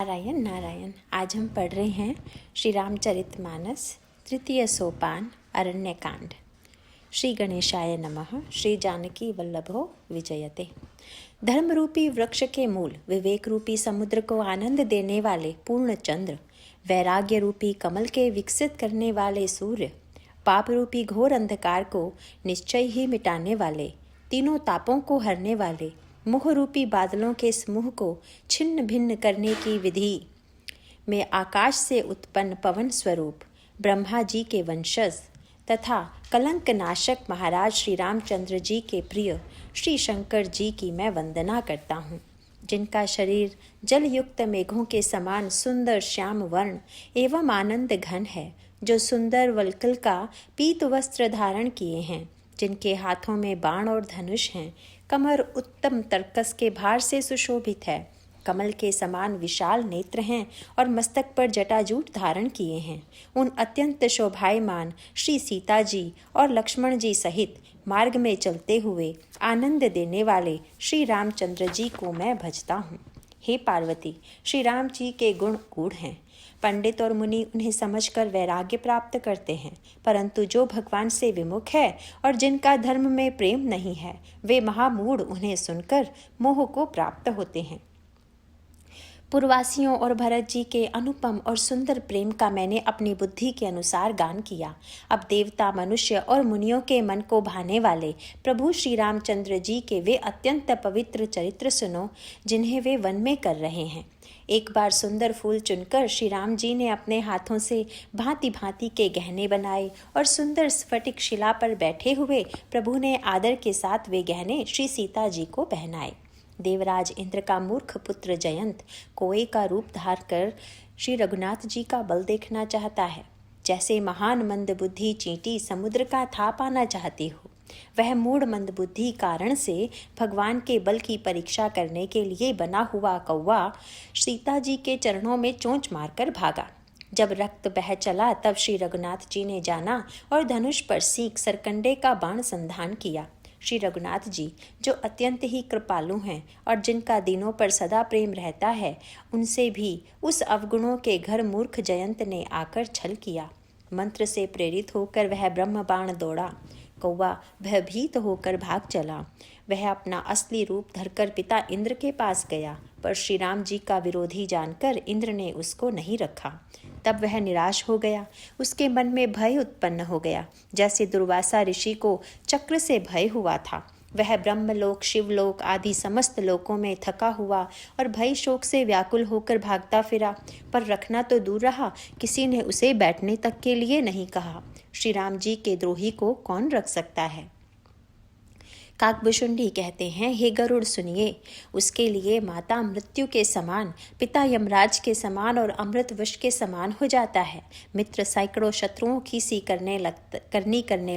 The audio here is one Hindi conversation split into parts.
नारायण नारायण। आज हम पढ़ रहे हैं श्री रामचरितमानस तृतीय सोपान अरण्यकांड। श्री गणेशाय नमः। श्री जानकी वल्लभो विजयते। धर्म रूपी वृक्ष के मूल, विवेक रूपी समुद्र को आनंद देने वाले पूर्ण चंद्र, वैराग्य रूपी कमल के विकसित करने वाले सूर्य, पाप रूपी घोर अंधकार को निश्चय ही मिटाने वाले, तीनों तापों को हरने वाले, मोह रूपी बादलों के समूह को छिन्न भिन्न करने की विधि में आकाश से उत्पन्न पवन स्वरूप ब्रह्मा जी के वंशज तथा कलंक नाशक महाराज श्री रामचंद्र जी के प्रिय श्री शंकर जी की मैं वंदना करता हूँ, जिनका शरीर जलयुक्त मेघों के समान सुंदर श्याम वर्ण एवं आनंद घन है, जो सुंदर वल्कल का पीत वस्त्र धारण किए हैं, जिनके हाथों में बाण और धनुष हैं, कमर उत्तम तर्कस के भार से सुशोभित है, कमल के समान विशाल नेत्र हैं और मस्तक पर जटाजूट धारण किए हैं। उन अत्यंत शोभायमान श्री सीता जी और लक्ष्मण जी सहित मार्ग में चलते हुए आनंद देने वाले श्री रामचंद्र जी को मैं भजता हूँ। हे पार्वती, श्री राम जी के गुण गूढ़ हैं। पंडित और मुनि उन्हें समझकर वैराग्य प्राप्त करते हैं, परंतु जो भगवान से विमुख है और जिनका धर्म में प्रेम नहीं है, वे महामूढ़ उन्हें सुनकर मोह को प्राप्त होते हैं। पूर्ववासियों और भरत जी के अनुपम और सुंदर प्रेम का मैंने अपनी बुद्धि के अनुसार गान किया। अब देवता, मनुष्य और मुनियों के मन को भाने वाले प्रभु श्री रामचंद्र जी के वे अत्यंत पवित्र चरित्र सुनो, जिन्हें वे वन में कर रहे हैं। एक बार सुंदर फूल चुनकर श्री राम जी ने अपने हाथों से भांति भांति के गहने बनाए और सुंदर स्फटिक शिला पर बैठे हुए प्रभु ने आदर के साथ वे गहने श्री सीता जी को पहनाए। देवराज इंद्र का मूर्ख पुत्र जयंत कोए का रूप धार कर श्री रघुनाथ जी का बल देखना चाहता है। जैसे महान मंदबुद्धि चींटी समुद्र का था पाना चाहती हो, वह मूढ़ मंदबुद्धि कारण से भगवान के बल की परीक्षा करने के लिए बना हुआ कौवा सीता जी के चरणों में चोंच मारकर भागा। जब रक्त बह चला तब श्री रघुनाथ जी ने जाना और धनुष पर सीख सरकंडे का बाण संधान किया। श्री रघुनाथ जी, जो अत्यंत ही कृपालु हैं और जिनका दिनों पर सदा प्रेम रहता है, उनसे भी उस अवगुणों के घर मूर्ख जयंत ने आकर छल किया। मंत्र से प्रेरित होकर वह ब्रह्म बाण दौड़ा। कौवा भयभीत होकर भाग चला। वह अपना असली रूप धरकर पिता इंद्र के पास गया, पर श्री राम जी का विरोधी जानकर इंद्र ने उसको नहीं रखा। तब वह निराश हो गया। उसके मन में भय उत्पन्न हो गया, जैसे दुर्वासा ऋषि को चक्र से भय हुआ था। वह ब्रह्मलोक, शिवलोक आदि समस्त लोकों में थका हुआ और भय शोक से व्याकुल होकर भागता फिरा, पर रखना तो दूर रहा, किसी ने उसे बैठने तक के लिए नहीं कहा। श्री राम जी के द्रोही को कौन रख सकता है। काकभुशुंडी कहते हैं, हे गरुड़ सुनिए, उसके लिए माता मृत्यु के समान, पिता यमराज के समान और अमृत विष के समान हो जाता है। मित्र सैकड़ों शत्रुओं की सी करने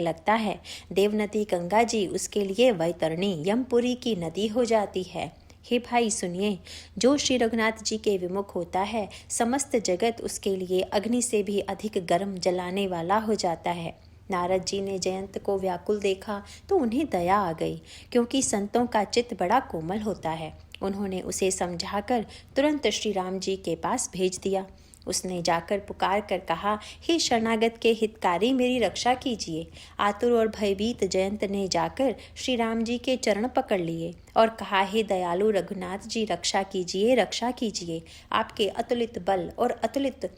लगता है। देवनदी गंगा जी उसके लिए वैतरणी यमपुरी की नदी हो जाती है। हे भाई सुनिए, जो श्री रघुनाथ जी के विमुख होता है, समस्त जगत उसके लिए अग्नि से भी अधिक गर्म जलाने वाला हो जाता है। नारद जी ने जयंत को व्याकुल देखा तो उन्हें दया आ गई, क्योंकि संतों का चित्त बड़ा कोमल होता है। उन्होंने उसे समझाकर तुरंत श्री राम जी के पास भेज दिया। उसने जाकर पुकार कर कहा, हे शरणागत के हितकारी, मेरी रक्षा कीजिए। आतुर और भयभीत जयंत ने जाकर श्री राम जी के चरण पकड़ लिए और कहा, हे दयालु रघुनाथ जी, रक्षा कीजिए, रक्षा कीजिए। आपके अतुलित बल और अतुलित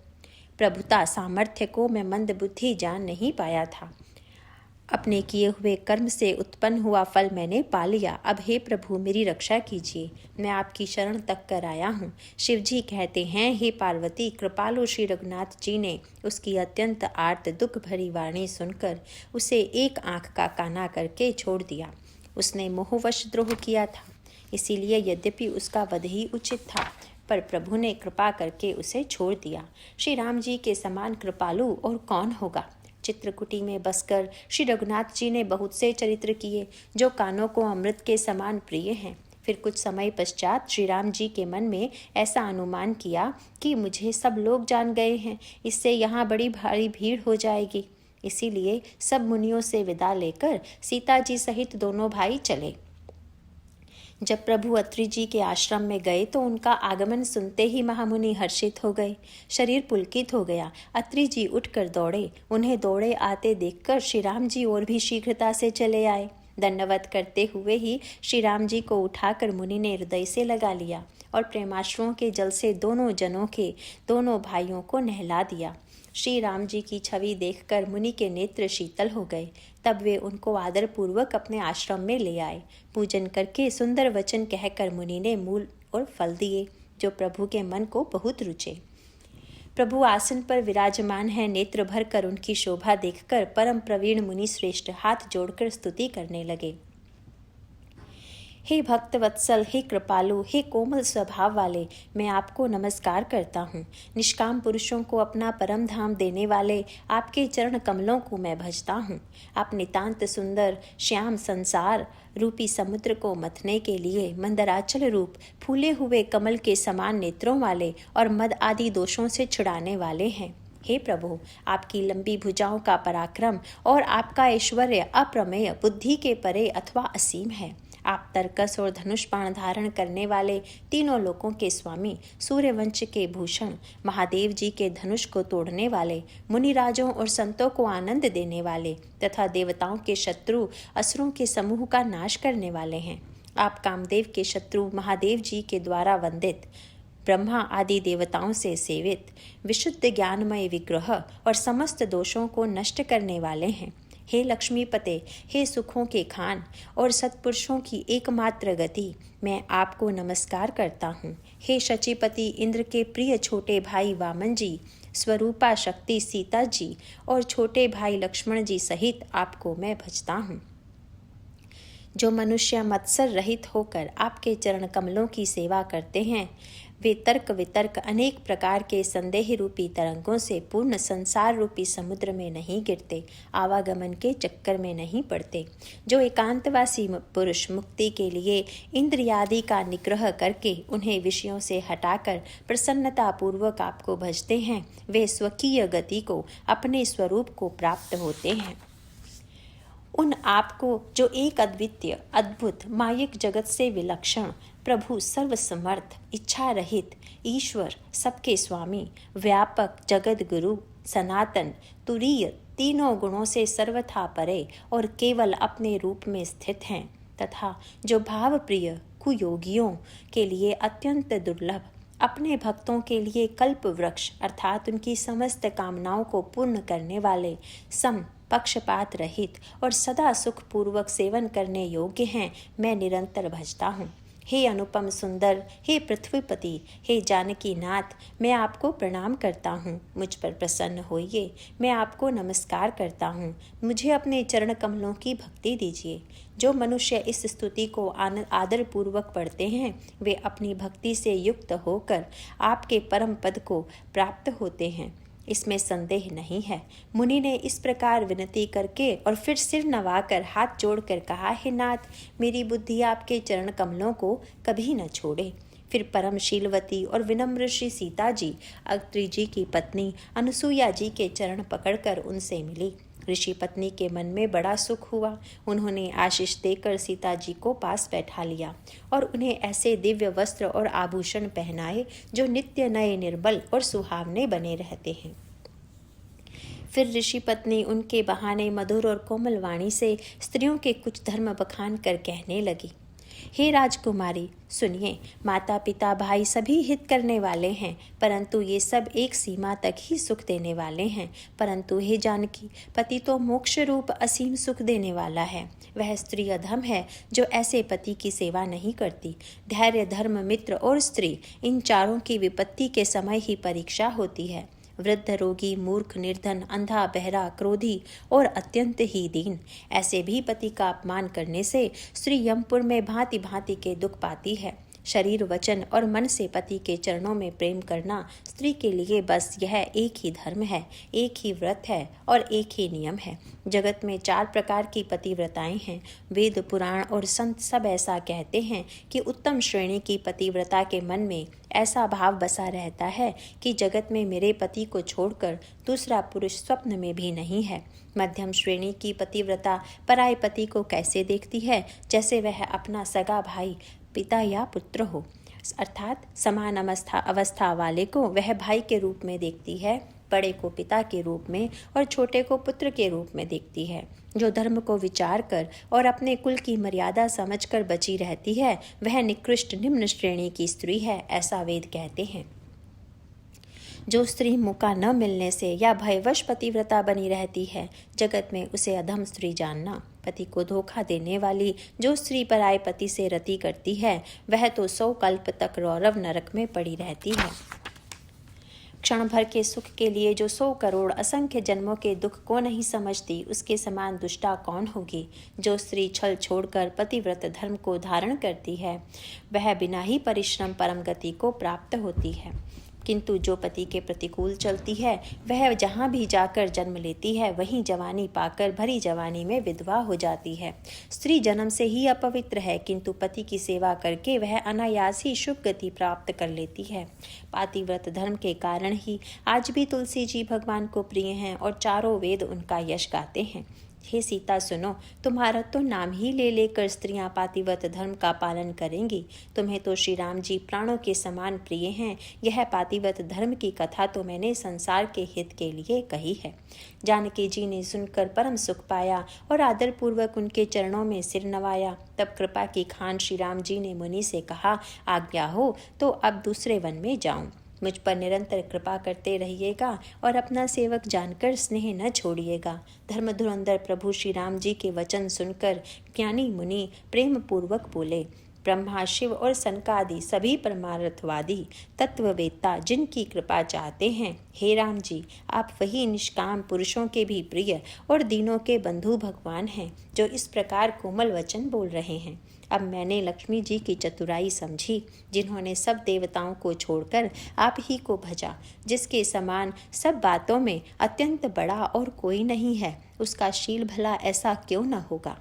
प्रभुता सामर्थ्य को मैं मंद बुद्धि जान नहीं पाया था। अपने किए हुए कर्म से उत्पन्न हुआ फल मैंने पा लिया। अब हे प्रभु, मेरी रक्षा कीजिए, मैं आपकी शरण तक कर आया हूँ। शिव जी कहते हैं, हे पार्वती, कृपालु श्री रघुनाथ जी ने उसकी अत्यंत आर्त दुख भरी वाणी सुनकर उसे एक आँख का काना करके छोड़ दिया। उसने मोहवश द्रोह किया था, इसीलिए यद्यपि उसका वध ही उचित था, पर प्रभु ने कृपा करके उसे छोड़ दिया। श्री राम जी के समान कृपालु और कौन होगा। चित्रकूटी में बसकर श्री रघुनाथ जी ने बहुत से चरित्र किए, जो कानों को अमृत के समान प्रिय हैं। फिर कुछ समय पश्चात श्री राम जी के मन में ऐसा अनुमान किया कि मुझे सब लोग जान गए हैं, इससे यहाँ बड़ी भारी भीड़ हो जाएगी। इसीलिए सब मुनियों से विदा लेकर सीता जी सहित दोनों भाई चले। जब प्रभु अत्रि जी के आश्रम में गए तो उनका आगमन सुनते ही महामुनि हर्षित हो गए। शरीर पुलकित हो गया। अत्रि जी उठकर दौड़े। उन्हें दौड़े आते देखकर श्री राम जी और भी शीघ्रता से चले आए। दंडवत करते हुए ही श्री राम जी को उठाकर मुनि ने हृदय से लगा लिया और प्रेमाश्रुओं के जल से दोनों भाइयों को नहला दिया। श्री राम जी की छवि देखकर मुनि के नेत्र शीतल हो गए। तब वे उनको आदरपूर्वक अपने आश्रम में ले आए। पूजन करके सुंदर वचन कहकर मुनि ने मूल और फल दिए, जो प्रभु के मन को बहुत रुचे। प्रभु आसन पर विराजमान है। नेत्र भर कर उनकी शोभा देखकर परम प्रवीण मुनि श्रेष्ठ हाथ जोड़कर स्तुति करने लगे। हे भक्त वत्सल, हे कृपालु, हे कोमल स्वभाव वाले, मैं आपको नमस्कार करता हूँ। निष्काम पुरुषों को अपना परम धाम देने वाले आपके चरण कमलों को मैं भजता हूँ। आप नितांत सुंदर श्याम संसार रूपी समुद्र को मथने के लिए मंदराचल रूप फूले हुए कमल के समान नेत्रों वाले और मद आदि दोषों से छुड़ाने वाले हैं। हे प्रभु, आपकी लंबी भुजाओं का पराक्रम और आपका ऐश्वर्य अप्रमेय, बुद्धि के परे अथवा असीम है। आप तरकस और धनुष बाण धारण करने वाले तीनों लोकों के स्वामी, सूर्यवंश के भूषण, महादेव जी के धनुष को तोड़ने वाले, मुनिराजों और संतों को आनंद देने वाले तथा देवताओं के शत्रु असुरों के समूह का नाश करने वाले हैं। आप कामदेव के शत्रु महादेव जी के द्वारा वंदित, ब्रह्मा आदि देवताओं से सेवित, विशुद्ध ज्ञानमय विग्रह और समस्त दोषों को नष्ट करने वाले हैं। हे लक्ष्मीपते, हे सुखों के खान और सत्पुरुषों की एकमात्र गति, मैं आपको नमस्कार करता हूँ। हे शचीपति, इंद्र के प्रिय छोटे भाई वामन जी, स्वरूपा शक्ति सीता जी और छोटे भाई लक्ष्मण जी सहित आपको मैं भजता हूँ। जो मनुष्य मत्सर रहित होकर आपके चरण कमलों की सेवा करते हैं, वे तर्क वितर्क अनेक प्रकार के संदेह रूपी तरंगों से पूर्ण संसार रूपी समुद्र में नहीं गिरते, आवागमन के चक्कर में नहीं पड़ते। जो एकांतवासी पुरुष मुक्ति के लिए इंद्रियादि का निग्रह करके उन्हें विषयों से हटाकर प्रसन्नता पूर्वक आपको भजते हैं, वे स्वकीय गति को, अपने स्वरूप को प्राप्त होते हैं। उन आपको जो एक अद्वितीय, अद्भुत, मायिक जगत से विलक्षण प्रभु, सर्वसमर्थ, इच्छा रहित ईश्वर, सबके स्वामी, व्यापक, जगत गुरु, सनातन, तुरीय, तीनों गुणों से सर्वथा परे और केवल अपने रूप में स्थित हैं तथा जो भाव प्रिय कुयोगियों के लिए अत्यंत दुर्लभ, अपने भक्तों के लिए कल्प वृक्ष अर्थात उनकी समस्त कामनाओं को पूर्ण करने वाले, सम, पक्षपात रहित और सदा सुखपूर्वक सेवन करने योग्य हैं, मैं निरंतर भजता हूँ। हे अनुपम सुंदर, हे पृथ्वीपति, हे जानकी नाथ, मैं आपको प्रणाम करता हूँ। मुझ पर प्रसन्न होइए, मैं आपको नमस्कार करता हूँ। मुझे अपने चरण कमलों की भक्ति दीजिए। जो मनुष्य इस स्तुति को आदर पूर्वक पढ़ते हैं, वे अपनी भक्ति से युक्त होकर आपके परम पद को प्राप्त होते हैं, इसमें संदेह नहीं है। मुनि ने इस प्रकार विनती करके और फिर सिर नवाकर हाथ जोड़कर कहा, हे नाथ, मेरी बुद्धि आपके चरण कमलों को कभी न छोड़े। फिर परम शीलवती और विनम्र श्री सीता जी अत्रि जी की पत्नी अनुसुईया जी के चरण पकड़कर उनसे मिली। ऋषि पत्नी के मन में बड़ा सुख हुआ। उन्होंने आशीष देकर सीता जी को पास बैठा लिया और उन्हें ऐसे दिव्य वस्त्र और आभूषण पहनाए जो नित्य नए, निर्बल और सुहावने बने रहते हैं। फिर ऋषि पत्नी उनके बहाने मधुर और कोमल वाणी से स्त्रियों के कुछ धर्म बखान कर कहने लगी। हे राजकुमारी, सुनिए, माता पिता भाई सभी हित करने वाले हैं, परंतु ये सब एक सीमा तक ही सुख देने वाले हैं। परंतु हे जानकी, पति तो मोक्ष रूप असीम सुख देने वाला है। वह स्त्री अधम है जो ऐसे पति की सेवा नहीं करती। धैर्य, धर्म, मित्र और स्त्री, इन चारों की विपत्ति के समय ही परीक्षा होती है। वृद्ध, रोगी, मूर्ख, निर्धन, अंधा, बहरा, क्रोधी और अत्यंत ही दीन, ऐसे भी पति का अपमान करने से स्त्री यमपुर में भांति भांति के दुख पाती है। शरीर, वचन और मन से पति के चरणों में प्रेम करना स्त्री के लिए बस यह एक ही धर्म है, एक ही व्रत है और एक ही नियम है। जगत में 4 प्रकार की पतिव्रताएं हैं। वेद, पुराण और संत सब ऐसा कहते हैं कि उत्तम श्रेणी की पतिव्रता के मन में ऐसा भाव बसा रहता है कि जगत में मेरे पति को छोड़कर दूसरा पुरुष स्वप्न में भी नहीं है। मध्यम श्रेणी की पतिव्रता पराय पति को कैसे देखती है, जैसे वह अपना सगा भाई पिता या पुत्र हो, अर्थात समान अवस्था वाले को वह भाई के रूप में देखती है, बड़े को पिता के रूप में और छोटे को पुत्र के रूप में देखती है। जो धर्म को विचार कर और अपने कुल की मर्यादा समझकर बची रहती है वह निकृष्ट निम्न श्रेणी की स्त्री है, ऐसा वेद कहते हैं। जो स्त्री मौका न मिलने से या भयवश पतिव्रता बनी रहती है, जगत में उसे अधम स्त्री जानना। पति को धोखा देने वाली जो स्त्री पराये पति से रति करती है वह तो 100 कल्प तक रौरव नरक में पड़ी रहती है। क्षण भर के सुख के लिए जो 100 करोड़ असंख्य जन्मों के दुख को नहीं समझती, उसके समान दुष्टा कौन होगी। जो स्त्री छल छोड़कर पतिव्रत धर्म को धारण करती है वह बिना ही परिश्रम परम गति को प्राप्त होती है, किंतु जो पति के प्रतिकूल चलती है वह जहाँ भी जाकर जन्म लेती है वहीं जवानी पाकर भरी जवानी में विधवा हो जाती है। स्त्री जन्म से ही अपवित्र है, किंतु पति की सेवा करके वह अनायास ही शुभ गति प्राप्त कर लेती है। पातिव्रत धर्म के कारण ही आज भी तुलसी जी भगवान को प्रिय हैं और चारों वेद उनका यश गाते हैं। हे सीता सुनो, तुम्हारा तो नाम ही ले लेकर स्त्रियां पातिव्रत धर्म का पालन करेंगी। तुम्हें तो श्री राम जी प्राणों के समान प्रिय हैं। यह पातिव्रत धर्म की कथा तो मैंने संसार के हित के लिए कही है। जानकी जी ने सुनकर परम सुख पाया और आदरपूर्वक उनके चरणों में सिर नवाया। तब कृपा की खान श्री राम जी ने मुनि से कहा, आज्ञा हो तो अब दूसरे वन में जाऊं। मुझ पर निरंतर कृपा करते रहिएगा और अपना सेवक जानकर स्नेह न छोड़िएगा। धर्म धुरंधर प्रभु श्री राम जी के वचन सुनकर ज्ञानी मुनि प्रेम पूर्वक बोले, ब्रह्मा शिव और सनकादि सभी परमार्थवादी तत्ववेत्ता जिनकी कृपा चाहते हैं, हे राम जी आप वही निष्काम पुरुषों के भी प्रिय और दीनों के बंधु भगवान हैं जो इस प्रकार कोमल वचन बोल रहे हैं। अब मैंने लक्ष्मी जी की चतुराई समझी, जिन्होंने सब देवताओं को छोड़कर आप ही को भजा। जिसके समान सब बातों में अत्यंत बड़ा और कोई नहीं है, उसका शील भला ऐसा क्यों न होगा।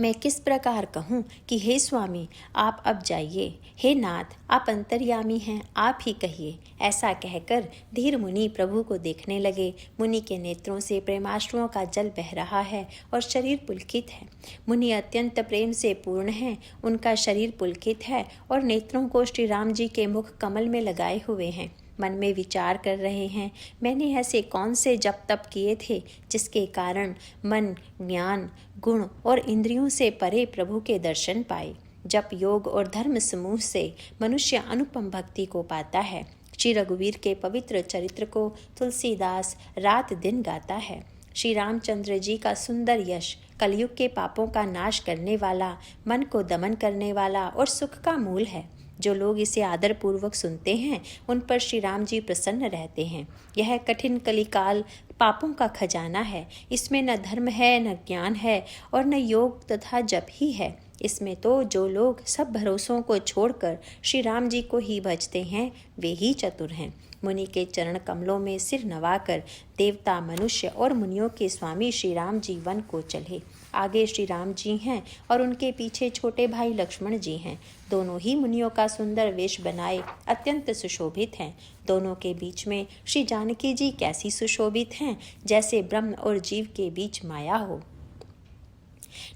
मैं किस प्रकार कहूँ कि हे स्वामी आप अब जाइए, हे नाथ आप अंतर्यामी हैं, आप ही कहिए। ऐसा कहकर धीर मुनि प्रभु को देखने लगे। मुनि के नेत्रों से प्रेमाश्रुओं का जल बह रहा है और शरीर पुलकित है। मुनि अत्यंत प्रेम से पूर्ण हैं, उनका शरीर पुलकित है और नेत्रों को श्री राम जी के मुख कमल में लगाए हुए हैं। मन में विचार कर रहे हैं, मैंने ऐसे कौन से जप तप किए थे जिसके कारण मन, ज्ञान, गुण और इंद्रियों से परे प्रभु के दर्शन पाए। जप योग और धर्म समूह से मनुष्य अनुपम भक्ति को पाता है। श्री रघुवीर के पवित्र चरित्र को तुलसीदास रात दिन गाता है। श्री रामचंद्र जी का सुंदर यश कलयुग के पापों का नाश करने वाला, मन को दमन करने वाला और सुख का मूल है। जो लोग इसे आदर पूर्वक सुनते हैं उन पर श्री राम जी प्रसन्न रहते हैं। यह कठिन कलिकाल पापों का खजाना है। इसमें न धर्म है, न ज्ञान है और न योग तथा जप ही है। इसमें तो जो लोग सब भरोसों को छोड़कर श्री राम जी को ही भजते हैं वे ही चतुर हैं। मुनि के चरण कमलों में सिर नवाकर देवता, मनुष्य और मुनियों के स्वामी श्री राम जी वन को चले। आगे श्री राम जी हैं और उनके पीछे छोटे भाई लक्ष्मण जी हैं। दोनों ही मुनियों का सुंदर वेश बनाए अत्यंत सुशोभित हैं। दोनों के बीच में श्री जानकी जी कैसी सुशोभित हैं, जैसे ब्रह्म और जीव के बीच माया हो।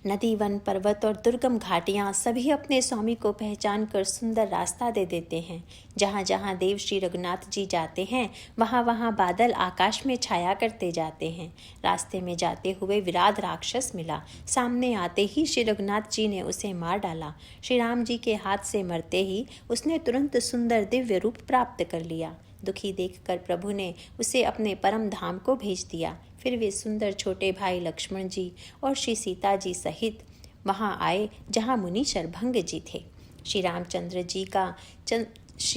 नदी, वन, पर्वत और दुर्गम घाटियाँ सभी अपने स्वामी को पहचान कर सुंदर रास्ता दे देते हैं। जहाँ जहाँ देव श्री रघुनाथ जी जाते हैं वहाँ वहाँ बादल आकाश में छाया करते जाते हैं। रास्ते में जाते हुए विराट राक्षस मिला। सामने आते ही श्री रघुनाथ जी ने उसे मार डाला। श्री राम जी के हाथ से मरते ही उसने तुरंत सुंदर दिव्य रूप प्राप्त कर लिया। दुखी देखकर प्रभु ने उसे अपने परम धाम को भेज दिया। फिर वे सुंदर छोटे भाई लक्ष्मण जी और श्री सीता जी सहित वहाँ आए जहाँ मुनि शरभंग जी थे। श्री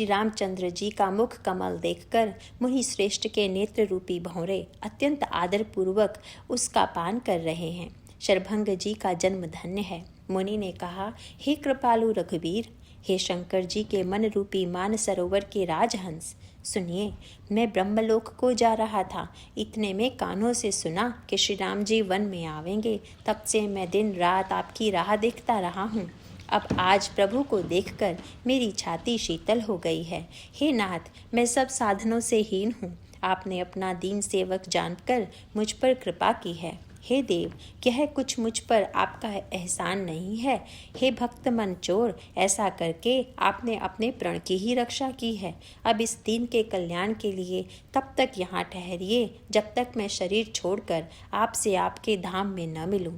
रामचंद्र जी का मुख कमल देखकर मुनि श्रेष्ठ के नेत्र रूपी भौरे अत्यंत आदर पूर्वक उसका पान कर रहे हैं। शरभंग जी का जन्म धन्य है। मुनि ने कहा, हे कृपालु रघुवीर, हे शंकर जी के मन रूपी मान सरोवर के राजहंस, सुनिए, मैं ब्रह्मलोक को जा रहा था। इतने में कानों से सुना कि श्री राम जी वन में आवेंगे। तब से मैं दिन रात आपकी राह देखता रहा हूँ। अब आज प्रभु को देखकर मेरी छाती शीतल हो गई है। हे नाथ, मैं सब साधनों से हीन हूँ। आपने अपना दीन सेवक जानकर मुझ पर कृपा की है। हे देव, यह कुछ मुझ पर आपका एहसान नहीं है। हे भक्त मन चोर, ऐसा करके आपने अपने प्रण की ही रक्षा की है। अब इस दीन के कल्याण के लिए तब तक यहाँ ठहरिए जब तक मैं शरीर छोड़कर आपसे आपके धाम में न मिलूं।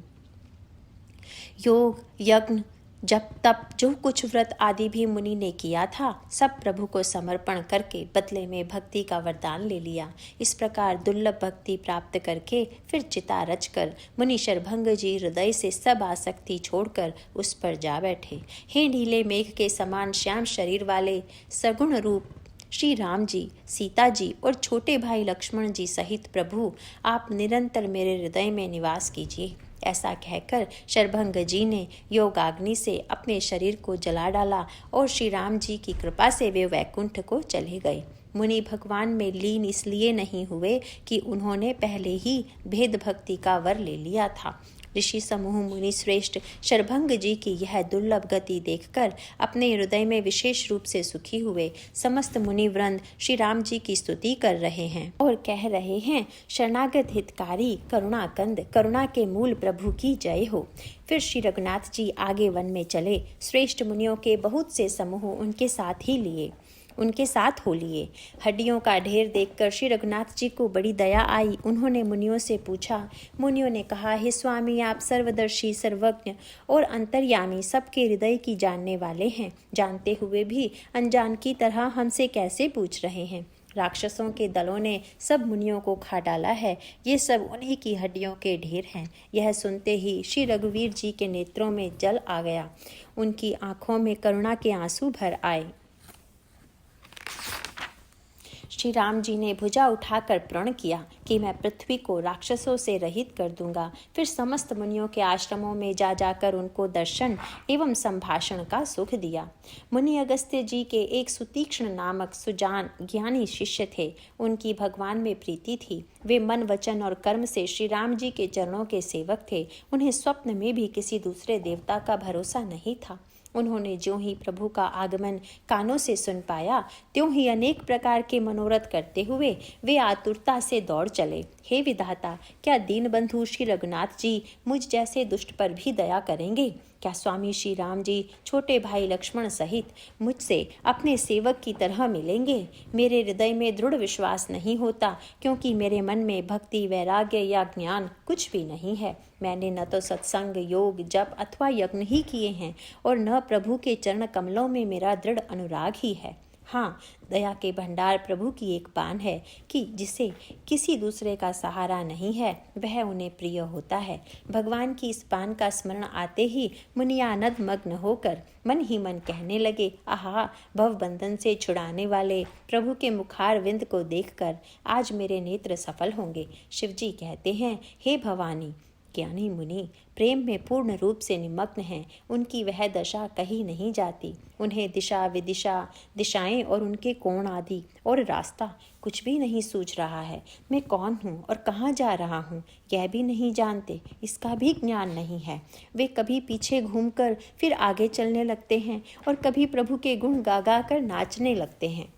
योग, यज्ञ, जब तप, जो कुछ व्रत आदि भी मुनि ने किया था, सब प्रभु को समर्पण करके बदले में भक्ति का वरदान ले लिया। इस प्रकार दुर्लभ भक्ति प्राप्त करके फिर चिता रचकर मुनि शरभंग जी हृदय से सब आसक्ति छोड़कर उस पर जा बैठे। हे नीले मेघ के समान श्याम शरीर वाले सगुण रूप श्री राम जी, सीता जी और छोटे भाई लक्ष्मण जी सहित प्रभु, आप निरंतर मेरे हृदय में निवास कीजिए। ऐसा कहकर शरभंग जी ने योगाग्नि से अपने शरीर को जला डाला और श्री राम जी की कृपा से वे वैकुंठ को चले गए। मुनि भगवान में लीन इसलिए नहीं हुए कि उन्होंने पहले ही भेद भक्ति का वर ले लिया था। ऋषि समूह मुनि श्रेष्ठ शरभंग जी की यह दुर्लभ गति देखकर अपने हृदय में विशेष रूप से सुखी हुए। समस्त मुनि वृंद श्री राम जी की स्तुति कर रहे हैं और कह रहे हैं, शरणागत हितकारी करुणाकंद, करुणा के मूल प्रभु की जय हो। फिर श्री रघुनाथ जी आगे वन में चले। श्रेष्ठ मुनियों के बहुत से समूह उनके साथ हो लिए। हड्डियों का ढेर देखकर श्री रघुनाथ जी को बड़ी दया आई। उन्होंने मुनियों से पूछा। मुनियों ने कहा, हे स्वामी, आप सर्वदर्शी, सर्वज्ञ और अंतर्यामी, सबके हृदय की जानने वाले हैं। जानते हुए भी अनजान की तरह हमसे कैसे पूछ रहे हैं? राक्षसों के दलों ने सब मुनियों को खा डाला है। ये सब उन्हीं की हड्डियों के ढेर हैं। यह सुनते ही श्री रघुवीर जी के नेत्रों में जल आ गया। उनकी आंखों में करुणा के आंसू भर आए। श्री राम जी ने भुजा उठाकर प्रण किया कि मैं पृथ्वी को राक्षसों से रहित कर दूंगा। फिर समस्त मुनियों के आश्रमों में जा जाकर उनको दर्शन एवं संभाषण का सुख दिया। मुनि अगस्त्य जी के एक सुतीक्ष्ण नामक सुजान ज्ञानी शिष्य थे। उनकी भगवान में प्रीति थी। वे मन, वचन और कर्म से श्री राम जी के चरणों के सेवक थे। उन्हें स्वप्न में भी किसी दूसरे देवता का भरोसा नहीं था। उन्होंने ज्यों ही प्रभु का आगमन कानों से सुन पाया, त्यों ही अनेक प्रकार के मनोरथ करते हुए वे आतुरता से दौड़ चले। हे विधाता, क्या दीनबंधु श्री रघुनाथ जी मुझ जैसे दुष्ट पर भी दया करेंगे? क्या स्वामी श्री राम जी छोटे भाई लक्ष्मण सहित मुझसे अपने सेवक की तरह मिलेंगे? मेरे हृदय में दृढ़ विश्वास नहीं होता, क्योंकि मेरे मन में भक्ति, वैराग्य या ज्ञान कुछ भी नहीं है। मैंने न तो सत्संग, योग, जप अथवा यज्ञ ही किए हैं और न प्रभु के चरण कमलों में मेरा दृढ़ अनुराग ही है। हाँ, दया के भंडार प्रभु की एक बान है कि जिसे किसी दूसरे का सहारा नहीं है, वह उन्हें प्रिय होता है। भगवान की इस बान का स्मरण आते ही मुनि आनंद मग्न होकर मन ही मन कहने लगे, आहा, भव बंधन से छुड़ाने वाले प्रभु के मुखार विंद को देखकर आज मेरे नेत्र सफल होंगे। शिवजी कहते हैं, हे भवानी, ज्ञानी मुनि प्रेम में पूर्ण रूप से निमग्न हैं। उनकी वह दशा कही नहीं जाती। उन्हें दिशा, विदिशा, दिशाएं और उनके कोण आदि और रास्ता कुछ भी नहीं सूझ रहा है। मैं कौन हूँ और कहाँ जा रहा हूँ यह भी नहीं जानते, इसका भी ज्ञान नहीं है। वे कभी पीछे घूमकर फिर आगे चलने लगते हैं और कभी प्रभु के गुण गा गा कर नाचने लगते हैं।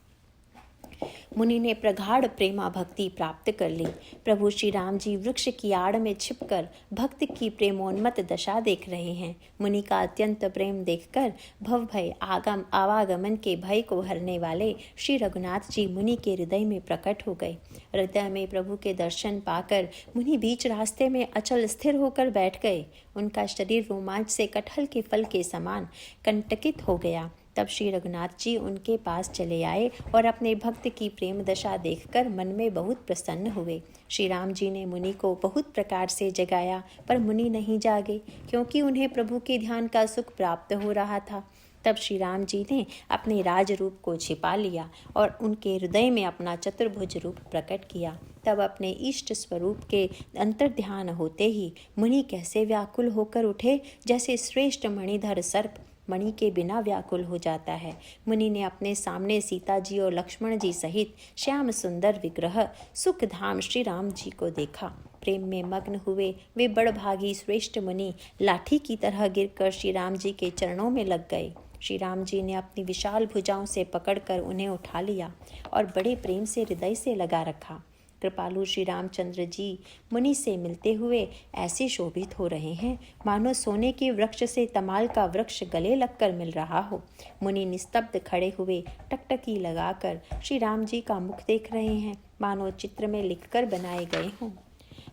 मुनि ने प्रगाढ़ प्रेमा भक्ति प्राप्त कर ली। प्रभु श्री राम जी वृक्ष की आड़ में छिपकर भक्त की प्रेमोन्मत्त दशा देख रहे हैं। मुनि का अत्यंत प्रेम देखकर भव भय आवागमन के भय को हरने वाले श्री रघुनाथ जी मुनि के हृदय में प्रकट हो गए। हृदय में प्रभु के दर्शन पाकर मुनि बीच रास्ते में अचल स्थिर होकर बैठ गए। उनका शरीर रोमांच से कटहल के फल के समान कंटकित हो गया। तब श्री रघुनाथ जी उनके पास चले आए और अपने भक्त की प्रेम दशा देखकर मन में बहुत प्रसन्न हुए। श्री राम जी ने मुनि को बहुत प्रकार से जगाया, पर मुनि नहीं जागे, क्योंकि उन्हें प्रभु के ध्यान का सुख प्राप्त हो रहा था। तब श्री राम जी ने अपने राज रूप को छिपा लिया और उनके हृदय में अपना चतुर्भुज रूप प्रकट किया। तब अपने इष्ट स्वरूप के अंतर्ध्यान होते ही मुनि कैसे व्याकुल होकर उठे, जैसे श्रेष्ठ मणिधर सर्प मणि के बिना व्याकुल हो जाता है। मुनि ने अपने सामने सीता जी और लक्ष्मण जी सहित श्याम सुंदर विग्रह सुख धाम श्री राम जी को देखा। प्रेम में मग्न हुए वे बड़भागी श्रेष्ठ मुनि लाठी की तरह गिरकर श्री राम जी के चरणों में लग गए। श्री राम जी ने अपनी विशाल भुजाओं से पकड़कर उन्हें उठा लिया और बड़े प्रेम से हृदय से लगा रखा। कृपालु श्री रामचंद्र जी मुनि से मिलते हुए ऐसे शोभित हो रहे हैं मानो सोने के वृक्ष से तमाल का वृक्ष गले लगकर मिल रहा हो। मुनि निस्तब्ध खड़े हुए टकटकी लगाकर श्री राम जी का मुख देख रहे हैं मानो चित्र में लिखकर बनाए गए हों।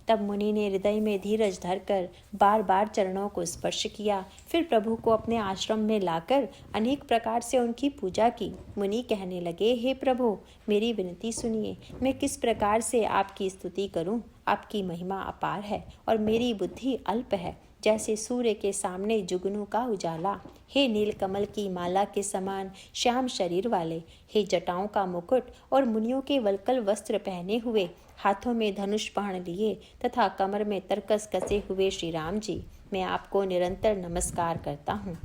तब मुनि ने हृदय में धीरज धरकर बार बार चरणों को स्पर्श किया, फिर प्रभु को अपने आश्रम में लाकर अनेक प्रकार से उनकी पूजा की। मुनि कहने लगे, हे प्रभु, मेरी विनती सुनिए, मैं किस प्रकार से आपकी स्तुति करूं? आपकी महिमा अपार है और मेरी बुद्धि अल्प है, जैसे सूर्य के सामने जुगनू का उजाला। हे नीलकमल की माला के समान श्याम शरीर वाले, हे जटाओं का मुकुट और मुनियों के वल्कल वस्त्र पहने हुए, हाथों में धनुष बाण लिए तथा कमर में तरकस कसे हुए श्री राम जी, मैं आपको निरंतर नमस्कार करता हूँ।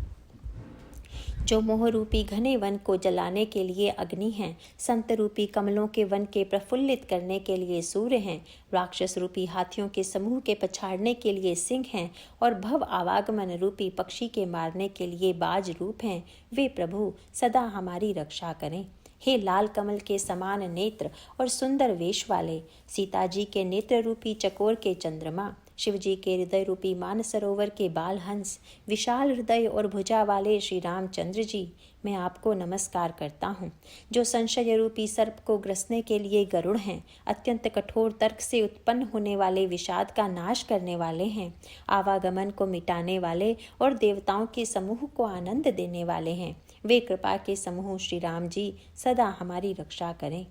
जो मोह रूपी घने वन को जलाने के लिए अग्नि हैं, संत रूपी कमलों के वन के प्रफुल्लित करने के लिए सूर्य हैं, राक्षस रूपी हाथियों के समूह के पछाड़ने के लिए सिंह हैं और भव आवागमन रूपी पक्षी के मारने के लिए बाज रूप हैं, वे प्रभु सदा हमारी रक्षा करें। हे लाल कमल के समान नेत्र और सुंदर वेश वाले, सीता जी के नेत्र रूपी चकोर के चंद्रमा, शिव जी के हृदय रूपी मानसरोवर के बाल हंस, विशाल हृदय और भुजा वाले श्री रामचंद्र जी, मैं आपको नमस्कार करता हूँ। जो संशय रूपी सर्प को ग्रसने के लिए गरुड़ हैं, अत्यंत कठोर तर्क से उत्पन्न होने वाले विषाद का नाश करने वाले हैं, आवागमन को मिटाने वाले और देवताओं के समूह को आनंद देने वाले हैं, वे कृपा के समूह श्री राम जी सदा हमारी रक्षा करें।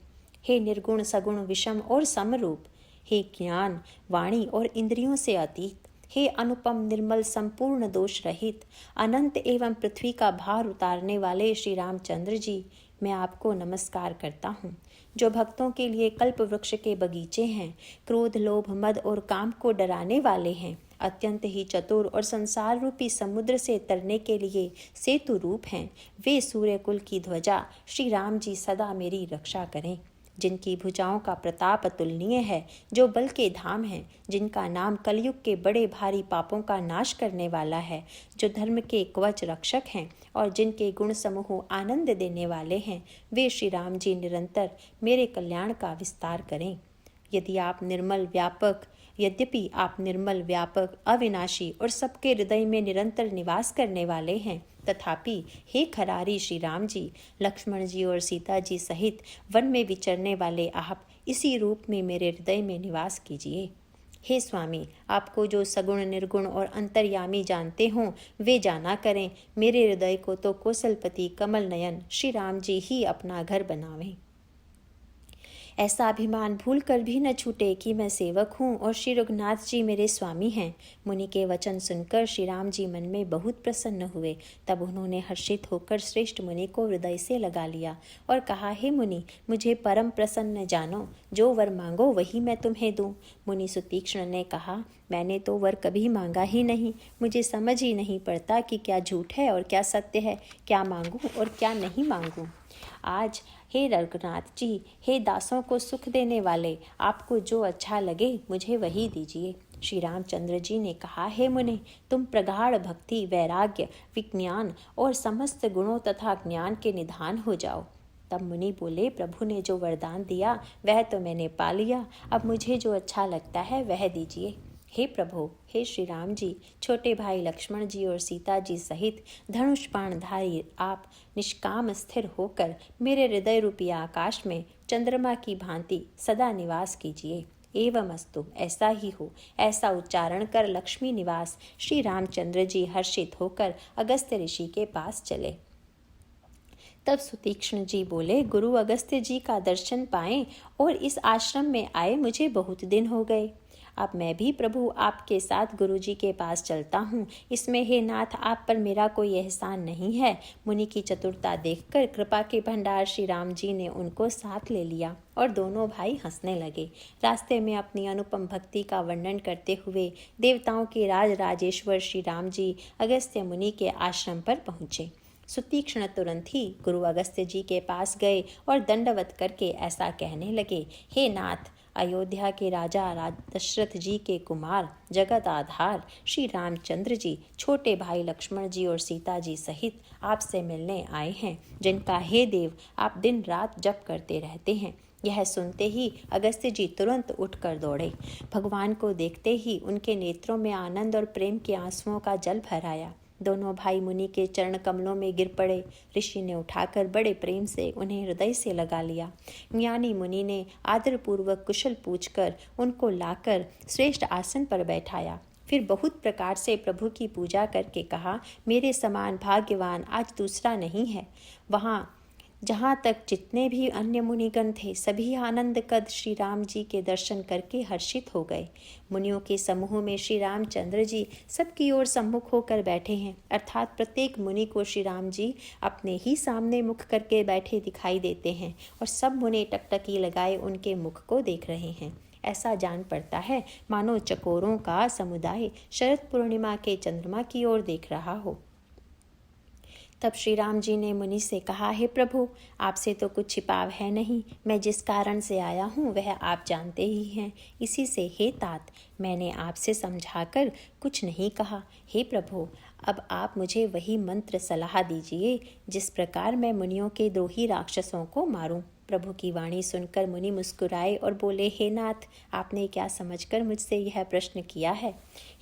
हे निर्गुण सगुण विषम और समरूप, हे ज्ञान वाणी और इंद्रियों से अतीत, हे अनुपम निर्मल संपूर्ण दोष रहित, अनंत एवं पृथ्वी का भार उतारने वाले श्री रामचंद्र जी, मैं आपको नमस्कार करता हूँ। जो भक्तों के लिए कल्प वृक्ष के बगीचे हैं, क्रोध लोभ मद और काम को डराने वाले हैं, अत्यंत ही चतुर और संसार रूपी समुद्र से तरने के लिए सेतु रूप हैं, वे सूर्यकुल की ध्वजा श्री राम जी सदा मेरी रक्षा करें। जिनकी भुजाओं का प्रताप अतुलनीय है, जो बल के धाम हैं, जिनका नाम कलयुग के बड़े भारी पापों का नाश करने वाला है, जो धर्म के कवच रक्षक हैं और जिनके गुण समूह आनंद देने वाले हैं, वे श्री राम जी निरंतर मेरे कल्याण का विस्तार करें। यद्यपि आप निर्मल व्यापक अविनाशी और सबके हृदय में निरंतर निवास करने वाले हैं, तथापि हे खरारी श्री राम जी, लक्ष्मण जी और सीता जी सहित वन में विचरने वाले आप इसी रूप में मेरे हृदय में निवास कीजिए। हे स्वामी, आपको जो सगुण निर्गुण और अंतर्यामी जानते हों वे जाना करें। मेरे हृदय को तो कौशलपति कमल नयन श्री राम जी ही अपना घर बनावें। ऐसा अभिमान भूल कर भी न छूटे कि मैं सेवक हूँ और श्री रघुनाथ जी मेरे स्वामी हैं। मुनि के वचन सुनकर श्री राम जी मन में बहुत प्रसन्न हुए। तब उन्होंने हर्षित होकर श्रेष्ठ मुनि को हृदय से लगा लिया और कहा, हे मुनि, मुझे परम प्रसन्न जानो, जो वर मांगो वही मैं तुम्हें दूँ। मुनि सुतीक्ष्ण ने कहा, मैंने तो वर कभी मांगा ही नहीं, मुझे समझ ही नहीं पड़ता कि क्या झूठ है और क्या सत्य है, क्या मांगूं और क्या नहीं मांगूं। आज हे रघुनाथ जी, हे दासों को सुख देने वाले, आपको जो अच्छा लगे मुझे वही दीजिए। श्री रामचंद्र जी ने कहा, हे मुनि, तुम प्रगाढ़ भक्ति, वैराग्य, विज्ञान और समस्त गुणों तथा ज्ञान के निधान हो जाओ। तब मुनि बोले, प्रभु ने जो वरदान दिया वह तो मैंने पा लिया, अब मुझे जो अच्छा लगता है वह दीजिए। हे प्रभु, हे श्री राम जी, छोटे भाई लक्ष्मण जी और सीता जी सहित धनुष बाणधारी आप निष्काम स्थिर होकर मेरे हृदय रूपी आकाश में चंद्रमा की भांति सदा निवास कीजिए। एवं अस्तु, ऐसा ही हो। ऐसा उच्चारण कर लक्ष्मी निवास श्री रामचंद्र जी हर्षित होकर अगस्त्य ऋषि के पास चले। तब सुतीक्ष्ण जी बोले, गुरु अगस्त्य जी का दर्शन पाएं और इस आश्रम में आए मुझे बहुत दिन हो गए। अब मैं भी प्रभु आपके साथ गुरु जी के पास चलता हूँ। इसमें हे नाथ, आप पर मेरा कोई एहसान नहीं है। मुनि की चतुरता देखकर कृपा के भंडार श्री राम जी ने उनको साथ ले लिया और दोनों भाई हंसने लगे। रास्ते में अपनी अनुपम भक्ति का वर्णन करते हुए देवताओं के राज राजेश्वर श्री राम जी अगस्त्य मुनि के आश्रम पर पहुँचे। सुतीक्ष्ण तुरंत ही गुरु अगस्त्य जी के पास गए और दंडवत करके ऐसा कहने लगे, हे नाथ, अयोध्या के राजा दशरथ जी के कुमार जगत आधार श्री रामचंद्र जी छोटे भाई लक्ष्मण जी और सीता जी सहित आपसे मिलने आए हैं, जिनका हे देव आप दिन रात जप करते रहते हैं। यह सुनते ही अगस्त्य जी तुरंत उठकर दौड़े। भगवान को देखते ही उनके नेत्रों में आनंद और प्रेम के आंसुओं का जल भर आया। दोनों भाई मुनि के चरण कमलों में गिर पड़े। ऋषि ने उठाकर बड़े प्रेम से उन्हें हृदय से लगा लिया। ज्ञानी मुनि ने आदरपूर्वक कुशल पूछकर उनको लाकर श्रेष्ठ आसन पर बैठाया। फिर बहुत प्रकार से प्रभु की पूजा करके कहा, मेरे समान भाग्यवान आज दूसरा नहीं है। जहाँ तक जितने भी अन्य मुनिगण थे सभी आनंद कद श्री राम जी के दर्शन करके हर्षित हो गए। मुनियों के समूह में श्री रामचंद्र जी सबकी ओर सम्मुख होकर बैठे हैं, अर्थात प्रत्येक मुनि को श्री राम जी अपने ही सामने मुख करके बैठे दिखाई देते हैं और सब मुनि टकटकी लगाए उनके मुख को देख रहे हैं। ऐसा जान पड़ता है मानो चकोरों का समुदाय शरद पूर्णिमा के चंद्रमा की ओर देख रहा हो। तब श्री राम जी ने मुनि से कहा, हे प्रभु, आपसे तो कुछ छिपाव है नहीं। मैं जिस कारण से आया हूँ वह आप जानते ही हैं। इसी से हे तात, मैंने आपसे समझाकर कुछ नहीं कहा। हे प्रभु, अब आप मुझे वही मंत्र सलाह दीजिए जिस प्रकार मैं मुनियों के द्रोही राक्षसों को मारूं। प्रभु की वाणी सुनकर मुनि मुस्कुराए और बोले, हे नाथ, आपने क्या समझकर मुझसे यह प्रश्न किया है?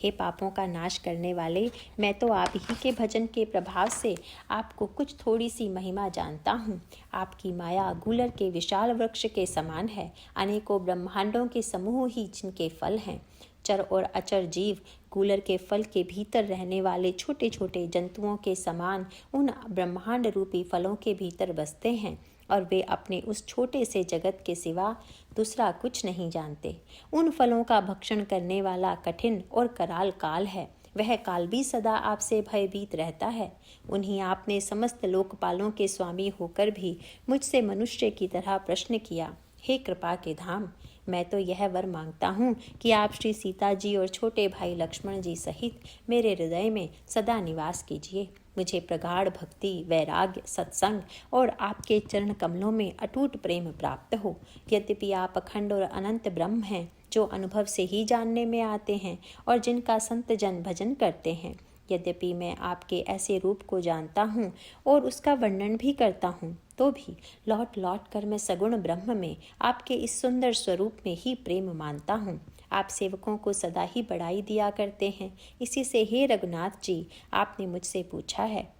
हे पापों का नाश करने वाले, मैं तो आप ही के भजन के प्रभाव से आपको कुछ थोड़ी सी महिमा जानता हूँ। आपकी माया गूलर के विशाल वृक्ष के समान है। अनेकों ब्रह्मांडों के समूह ही जिनके फल हैं। चर और अचर जीव गूलर के फल के भीतर रहने वाले छोटे छोटे जंतुओं के समान उन ब्रह्मांड रूपी फलों के भीतर बसते हैं और वे अपने उस छोटे से जगत के सिवा दूसरा कुछ नहीं जानते। उन फलों का भक्षण करने वाला कठिन और कराल काल है। वह काल भी सदा आपसे भयभीत रहता है। उन्हीं आपने समस्त लोकपालों के स्वामी होकर भी मुझसे मनुष्य की तरह प्रश्न किया। हे कृपा के धाम, मैं तो यह वर मांगता हूँ कि आप श्री सीता जी और छोटे भाई लक्ष्मण जी सहित मेरे हृदय में सदा निवास कीजिए। मुझे प्रगाढ़ भक्ति, वैराग्य, सत्संग और आपके चरण कमलों में अटूट प्रेम प्राप्त हो। यद्यपि आप अखंड और अनंत ब्रह्म हैं, जो अनुभव से ही जानने में आते हैं और जिनका संत जन भजन करते हैं। यद्यपि मैं आपके ऐसे रूप को जानता हूँ और उसका वर्णन भी करता हूँ, तो भी लौट लौट कर मैं सगुण ब्रह्म में आपके इस सुंदर स्वरूप में ही प्रेम मानता हूँ। आप सेवकों को सदा ही बड़ाई दिया करते हैं। इसी से हे रघुनाथ जी, आपने मुझसे पूछा है।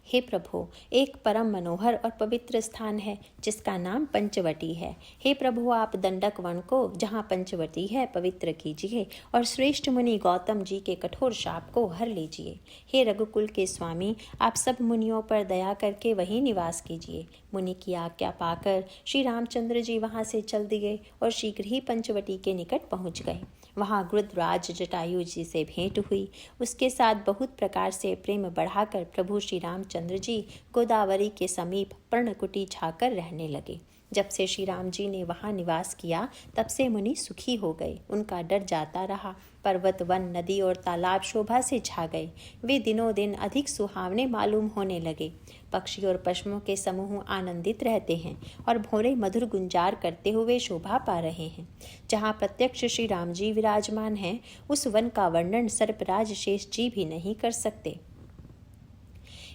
हे प्रभु, एक परम मनोहर और पवित्र स्थान है जिसका नाम पंचवटी है। हे प्रभु, आप दंडक वन को जहाँ पंचवटी है पवित्र कीजिए और श्रेष्ठ मुनि गौतम जी के कठोर शाप को हर लीजिए। हे रघुकुल के स्वामी, आप सब मुनियों पर दया करके वहीं निवास कीजिए। मुनि की आज्ञा पाकर श्री रामचंद्र जी वहाँ से चल दिए और शीघ्र ही पंचवटी के निकट पहुँच गए। वहाँ गृध्रराज जटायु जी से भेंट हुई। उसके साथ बहुत प्रकार से प्रेम बढ़ाकर प्रभु श्री रामचंद्र जी गोदावरी के समीप पर्णकुटी छाकर रहने लगे। जब से श्री राम जी ने वहाँ निवास किया तब से मुनि सुखी हो गए। उनका डर जाता रहा। पर्वत, वन, नदी और तालाब शोभा से छा गए। वे दिनों दिन अधिक सुहावने मालूम होने लगे। पक्षी और पशुओं के समूह आनंदित रहते हैं और भोरे मधुर गुंजार करते हुए शोभा पा रहे हैं। जहाँ प्रत्यक्ष श्री राम जी विराजमान हैं, उस वन का वर्णन सर्पराज शेष जी भी नहीं कर सकते।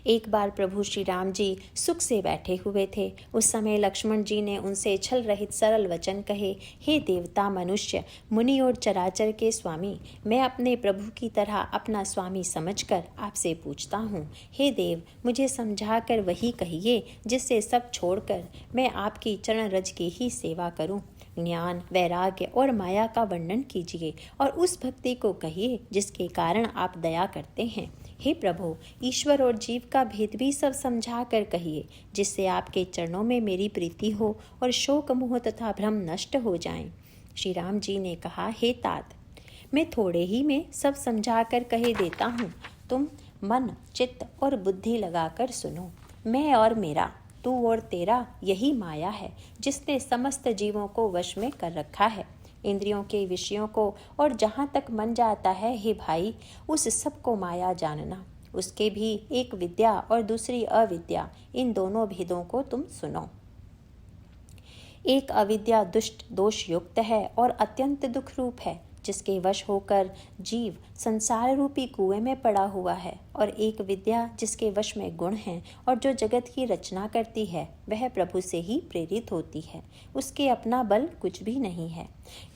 एक बार प्रभु श्री राम जी सुख से बैठे हुए थे। उस समय लक्ष्मण जी ने उनसे छल रहित सरल वचन कहे, हे देवता, मनुष्य, मुनि और चराचर के स्वामी, मैं अपने प्रभु की तरह अपना स्वामी समझकर आपसे पूछता हूँ। हे देव, मुझे समझा कर वही कहिए जिससे सब छोड़कर मैं आपकी चरण रज की ही सेवा करूँ। ज्ञान, वैराग्य और माया का वर्णन कीजिए और उस भक्ति को कहिए जिसके कारण आप दया करते हैं। हे प्रभु, ईश्वर और जीव का भेद भी सब समझा कर कहिए जिससे आपके चरणों में मेरी प्रीति हो और शोक, मोह तथा भ्रम नष्ट हो जाएं। श्री राम जी ने कहा, हे तात, मैं थोड़े ही में सब समझा कर कहे देता हूँ। तुम मन, चित्त और बुद्धि लगाकर सुनो। मैं और मेरा, तू और तेरा, यही माया है जिसने समस्त जीवों को वश में कर रखा है। इंद्रियों के विषयों को और जहाँ तक मन जाता है, हे भाई, उस सब को माया जानना। उसके भी एक विद्या और दूसरी अविद्या, इन दोनों भेदों को तुम सुनो। एक अविद्या दुष्ट दोष युक्त है और अत्यंत दुख रूप है, जिसके वश होकर जीव संसार रूपी कुएं में पड़ा हुआ है। और एक विद्या जिसके वश में गुण हैं और जो जगत की रचना करती है, वह प्रभु से ही प्रेरित होती है, उसके अपना बल कुछ भी नहीं है।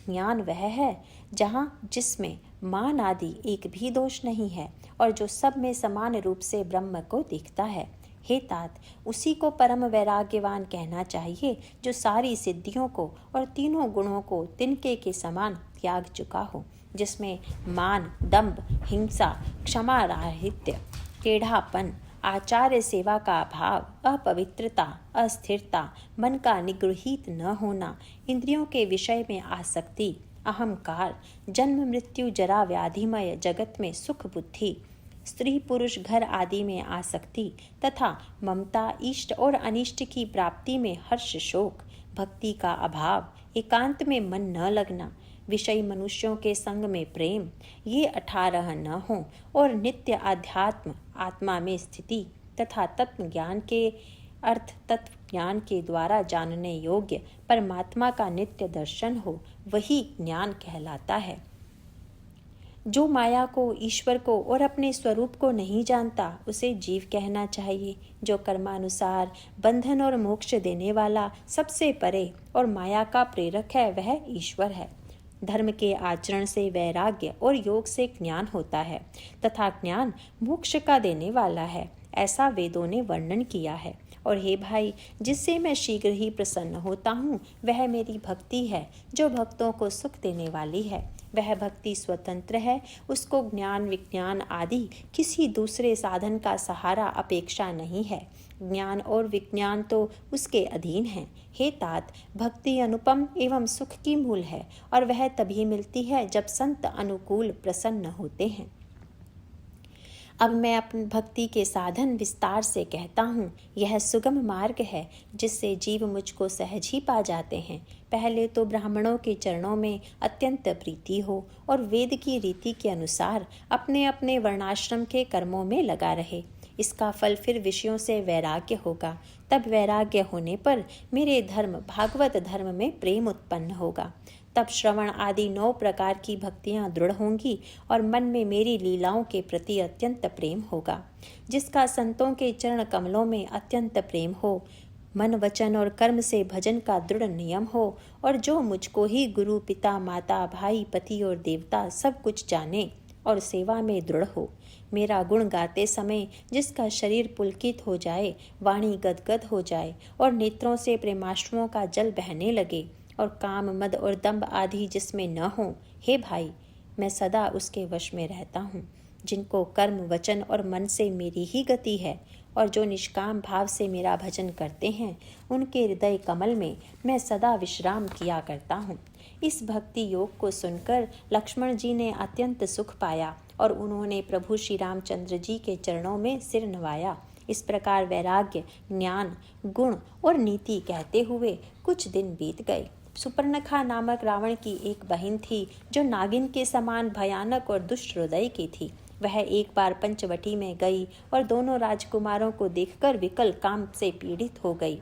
ज्ञान वह है जिसमें मान आदि एक भी दोष नहीं है और जो सब में समान रूप से ब्रह्म को दिखता है। हे तात, उसी को परम वैराग्यवान कहना चाहिए जो सारी सिद्धियों को और तीनों गुणों को तिनके के समान त्याग चुका हो, जिसमें मान, दंभ, हिंसा, क्षमा राहित्य, टेढ़ापन, आचार्य सेवा का अभाव, अपवित्रता, अस्थिरता, मन का निगृहित न होना, इंद्रियों के विषय में आसक्ति, अहंकार, जन्म मृत्यु जरा व्याधिमय जगत में सुख बुद्धि, स्त्री पुरुष घर आदि में आसक्ति तथा ममता, इष्ट और अनिष्ट की प्राप्ति में हर्ष शोक, भक्ति का अभाव, एकांत में मन न लगना, विषयी मनुष्यों के संग में प्रेम, ये 18 न हो और नित्य आध्यात्म आत्मा में स्थिति तथा तत्व ज्ञान के अर्थ तत्व ज्ञान के द्वारा जानने योग्य परमात्मा का नित्य दर्शन हो, वही ज्ञान कहलाता है। जो माया को, ईश्वर को और अपने स्वरूप को नहीं जानता, उसे जीव कहना चाहिए। जो कर्मानुसार बंधन और मोक्ष देने वाला, सबसे परे और माया का प्रेरक है, वह ईश्वर है। धर्म के आचरण से वैराग्य और योग से ज्ञान होता है तथा ज्ञान मोक्ष का देने वाला है, ऐसा वेदों ने वर्णन किया है। और हे भाई, जिससे मैं शीघ्र ही प्रसन्न होता हूँ, वह मेरी भक्ति है जो भक्तों को सुख देने वाली है। वह भक्ति स्वतंत्र है, उसको ज्ञान विज्ञान आदि किसी दूसरे साधन का सहारा अपेक्षा नहीं है। ज्ञान और विज्ञान तो उसके अधीन हैं। हे तात, भक्ति अनुपम एवं सुख की मूल है और वह तभी मिलती है जब संत अनुकूल प्रसन्न होते हैं। अब मैं अपनी भक्ति के साधन विस्तार से कहता हूँ। यह सुगम मार्ग है जिससे जीव मुझको सहज ही पा जाते हैं। पहले तो ब्राह्मणों के चरणों में अत्यंत प्रीति हो और वेद की रीति के अनुसार अपने अपने वर्णाश्रम के कर्मों में लगा रहे। इसका फल फिर विषयों से वैराग्य होगा। तब वैराग्य होने पर मेरे धर्म भागवत धर्म में प्रेम उत्पन्न होगा। तब श्रवण आदि 9 प्रकार की भक्तियां दृढ़ होंगी और मन में मेरी लीलाओं के प्रति अत्यंत प्रेम होगा। जिसका संतों के चरण कमलों में अत्यंत प्रेम हो, मन वचन और कर्म से भजन का दृढ़ नियम हो और जो मुझको ही गुरु पिता माता भाई पति और देवता सब कुछ जाने और सेवा में दृढ़ हो। मेरा गुण गाते समय जिसका शरीर पुलकित हो जाए, वाणी गदगद हो जाए और नेत्रों से प्रेमाश्रुओं का जल बहने लगे और काम मद और दंभ आदि जिसमें न हो, हे भाई, मैं सदा उसके वश में रहता हूँ। जिनको कर्म वचन और मन से मेरी ही गति है और जो निष्काम भाव से मेरा भजन करते हैं, उनके हृदय कमल में मैं सदा विश्राम किया करता हूँ। इस भक्ति योग को सुनकर लक्ष्मण जी ने अत्यंत सुख पाया और उन्होंने प्रभु श्री रामचंद्र जी के चरणों में सिर नवाया। इस प्रकार वैराग्य, ज्ञान, गुण और नीति कहते हुए कुछ दिन बीत गए। सुपर्णखा नामक रावण की एक बहन थी जो नागिन के समान भयानक और दुष्ट हृदय की थी। वह एक बार पंचवटी में गई और दोनों राजकुमारों को देखकर विकल काम से पीड़ित हो गई।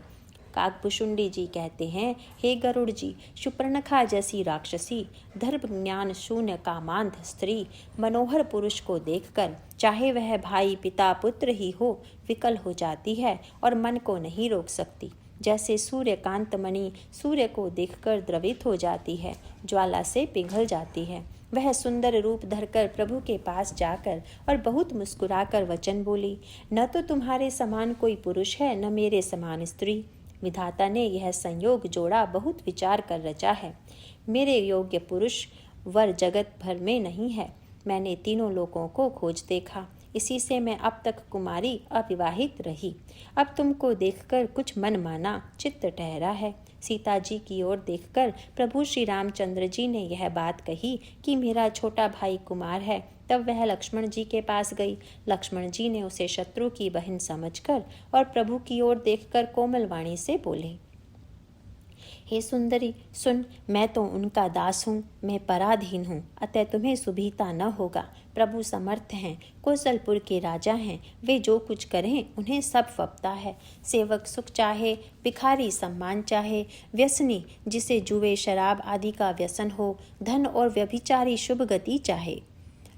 काकभुशुंडी जी कहते हैं, हे गरुड़ जी, सुपर्णखा जैसी राक्षसी धर्म ज्ञान शून्य कामांध स्त्री मनोहर पुरुष को देखकर, चाहे वह भाई पिता पुत्र ही हो, विकल हो जाती है और मन को नहीं रोक सकती। जैसे सूर्यकांत मणि सूर्य को देखकर द्रवित हो जाती है, ज्वाला से पिघल जाती है। वह सुंदर रूप धरकर प्रभु के पास जाकर और बहुत मुस्कुराकर वचन बोली, न तो तुम्हारे समान कोई पुरुष है, न मेरे समान स्त्री। विधाता ने यह संयोग जोड़ा बहुत विचार कर रचा है। मेरे योग्य पुरुष वर जगत भर में नहीं है। मैंने तीनों लोगों को खोज देखा, इसी से मैं अब तक कुमारी अविवाहित रही। अब तुमको देखकर कुछ मन माना चित्त ठहरा है। सीता जी की ओर देखकर प्रभु श्री रामचंद्र जी ने यह बात कही कि मेरा छोटा भाई कुमार है। तब वह लक्ष्मण जी के पास गई। लक्ष्मण जी ने उसे शत्रु की बहन समझकर और प्रभु की ओर देखकर कोमल वाणी से बोले, हे सुंदरी, सुन, मैं तो उनका दास हूँ, मैं पराधीन हूँ, अतः तुम्हें सुभीता न होगा। प्रभु समर्थ हैं, कौशलपुर के राजा हैं, वे जो कुछ करें उन्हें सब फबता है। सेवक सुख चाहे, भिखारी सम्मान चाहे, व्यसनी जिसे जुए शराब आदि का व्यसन हो, धन और व्यभिचारी शुभ गति चाहे,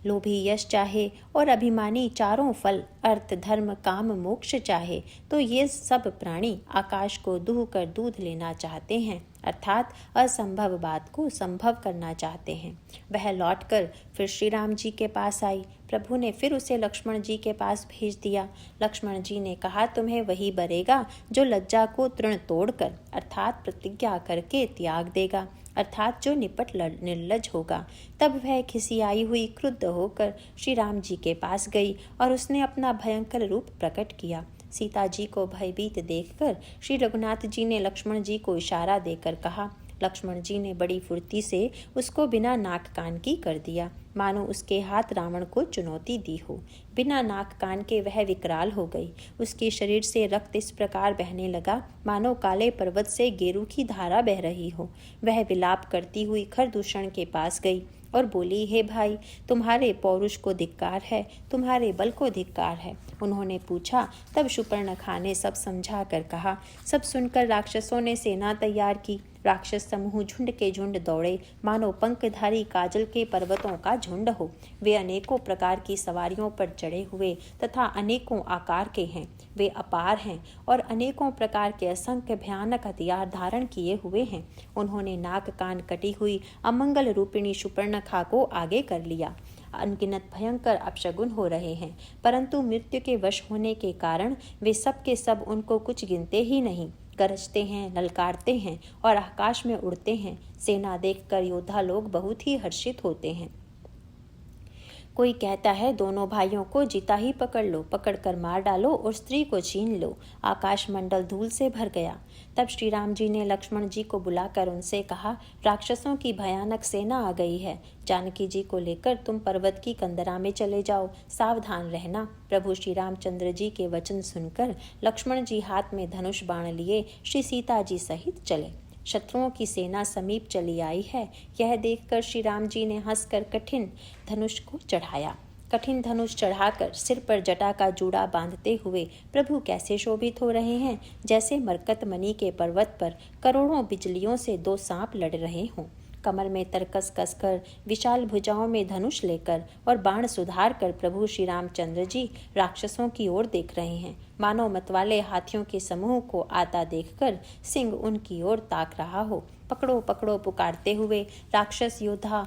लोभी यश चाहे और अभिमानी चारों फल अर्थ धर्म काम मोक्ष चाहे, तो ये सब प्राणी आकाश को दूह कर दूध लेना चाहते हैं, अर्थात असंभव बात को संभव करना चाहते हैं। वह लौटकर फिर श्री राम जी के पास आई। प्रभु ने फिर उसे लक्ष्मण जी के पास भेज दिया। लक्ष्मण जी ने कहा, तुम्हें वही बरेगा जो लज्जा को तृण तोड़कर अर्थात प्रतिज्ञा करके त्याग देगा, अर्थात जो निपट निर्लज होगा। तब वह खिसियाई हुई क्रुद्ध होकर श्री राम जी के पास गई और उसने अपना भयंकर रूप प्रकट किया। सीता जी को भयभीत देखकर श्री रघुनाथ जी ने लक्ष्मण जी को इशारा देकर कहा। लक्ष्मण जी ने बड़ी फुर्ती से उसको बिना नाक कान की कर दिया, मानो उसके हाथ रावण को चुनौती दी हो। बिना नाक कान के वह विकराल हो गई। उसके शरीर से रक्त इस प्रकार बहने लगा मानो काले पर्वत से गेरू की धारा बह रही हो। वह विलाप करती हुई खरदूषण के पास गई और बोली, हे भाई, तुम्हारे पौरुष को धिक्कार है, तुम्हारे बल को धिक्कार है। उन्होंने पूछा। तब शूर्पणखा ने सब समझा कर कहा। सब सुनकर राक्षसों ने सेना तैयार की। राक्षस समूह झुंड के झुंड दौड़े, मानो पंखधारी काजल के पर्वतों का झुंड हो। वे अनेकों प्रकार की सवारियों पर चढ़े हुए तथा अनेकों आकार के हैं। वे अपार हैं और अनेकों प्रकार के असंख्य भयानक हथियार धारण किए हुए हैं। उन्होंने नाक कान कटी हुई अमंगल रूपिणी शूर्पणखा को आगे कर लिया। अनगिनत भयंकर अपशगुन हो रहे हैं, परंतु मृत्यु के वश होने के कारण वे सब के सब उनको कुछ गिनते ही नहीं। गरजते हैं, ललकारते हैं और आकाश में उड़ते हैं। सेना देखकर योद्धा लोग बहुत ही हर्षित होते हैं। कोई कहता है, दोनों भाइयों को जीता ही पकड़ लो, पकड़कर मार डालो और स्त्री को छीन लो। आकाश मंडल धूल से भर गया। तब श्री राम जी ने लक्ष्मण जी को बुलाकर उनसे कहा, राक्षसों की भयानक सेना आ गई है। जानकी जी को लेकर तुम पर्वत की कंदरा में चले जाओ, सावधान रहना। प्रभु श्री रामचंद्र जी के वचन सुनकर लक्ष्मण जी हाथ में धनुष बाण लिए श्री सीता जी सहित चले। शत्रुओं की सेना समीप चली आई है, यह देखकर श्री राम जी ने हंसकर कठिन धनुष को चढ़ाया। कठिन धनुष चढ़ाकर सिर पर जटा का जूड़ा बांधते हुए प्रभु कैसे शोभित हो रहे हैं, जैसे मरकत मणि के पर्वत पर करोड़ों बिजलियों से दो सांप लड़ रहे हों। कमर में तरकस कसकर, विशाल भुजाओं में धनुष लेकर और बाण सुधार कर प्रभु श्री रामचंद्र जी राक्षसों की ओर देख रहे हैं। मानो मतवाले हाथियों के समूह को आता देखकर सिंह उनकी ओर ताक रहा हो। पकड़ो पकड़ो पुकारते हुए राक्षस योद्धा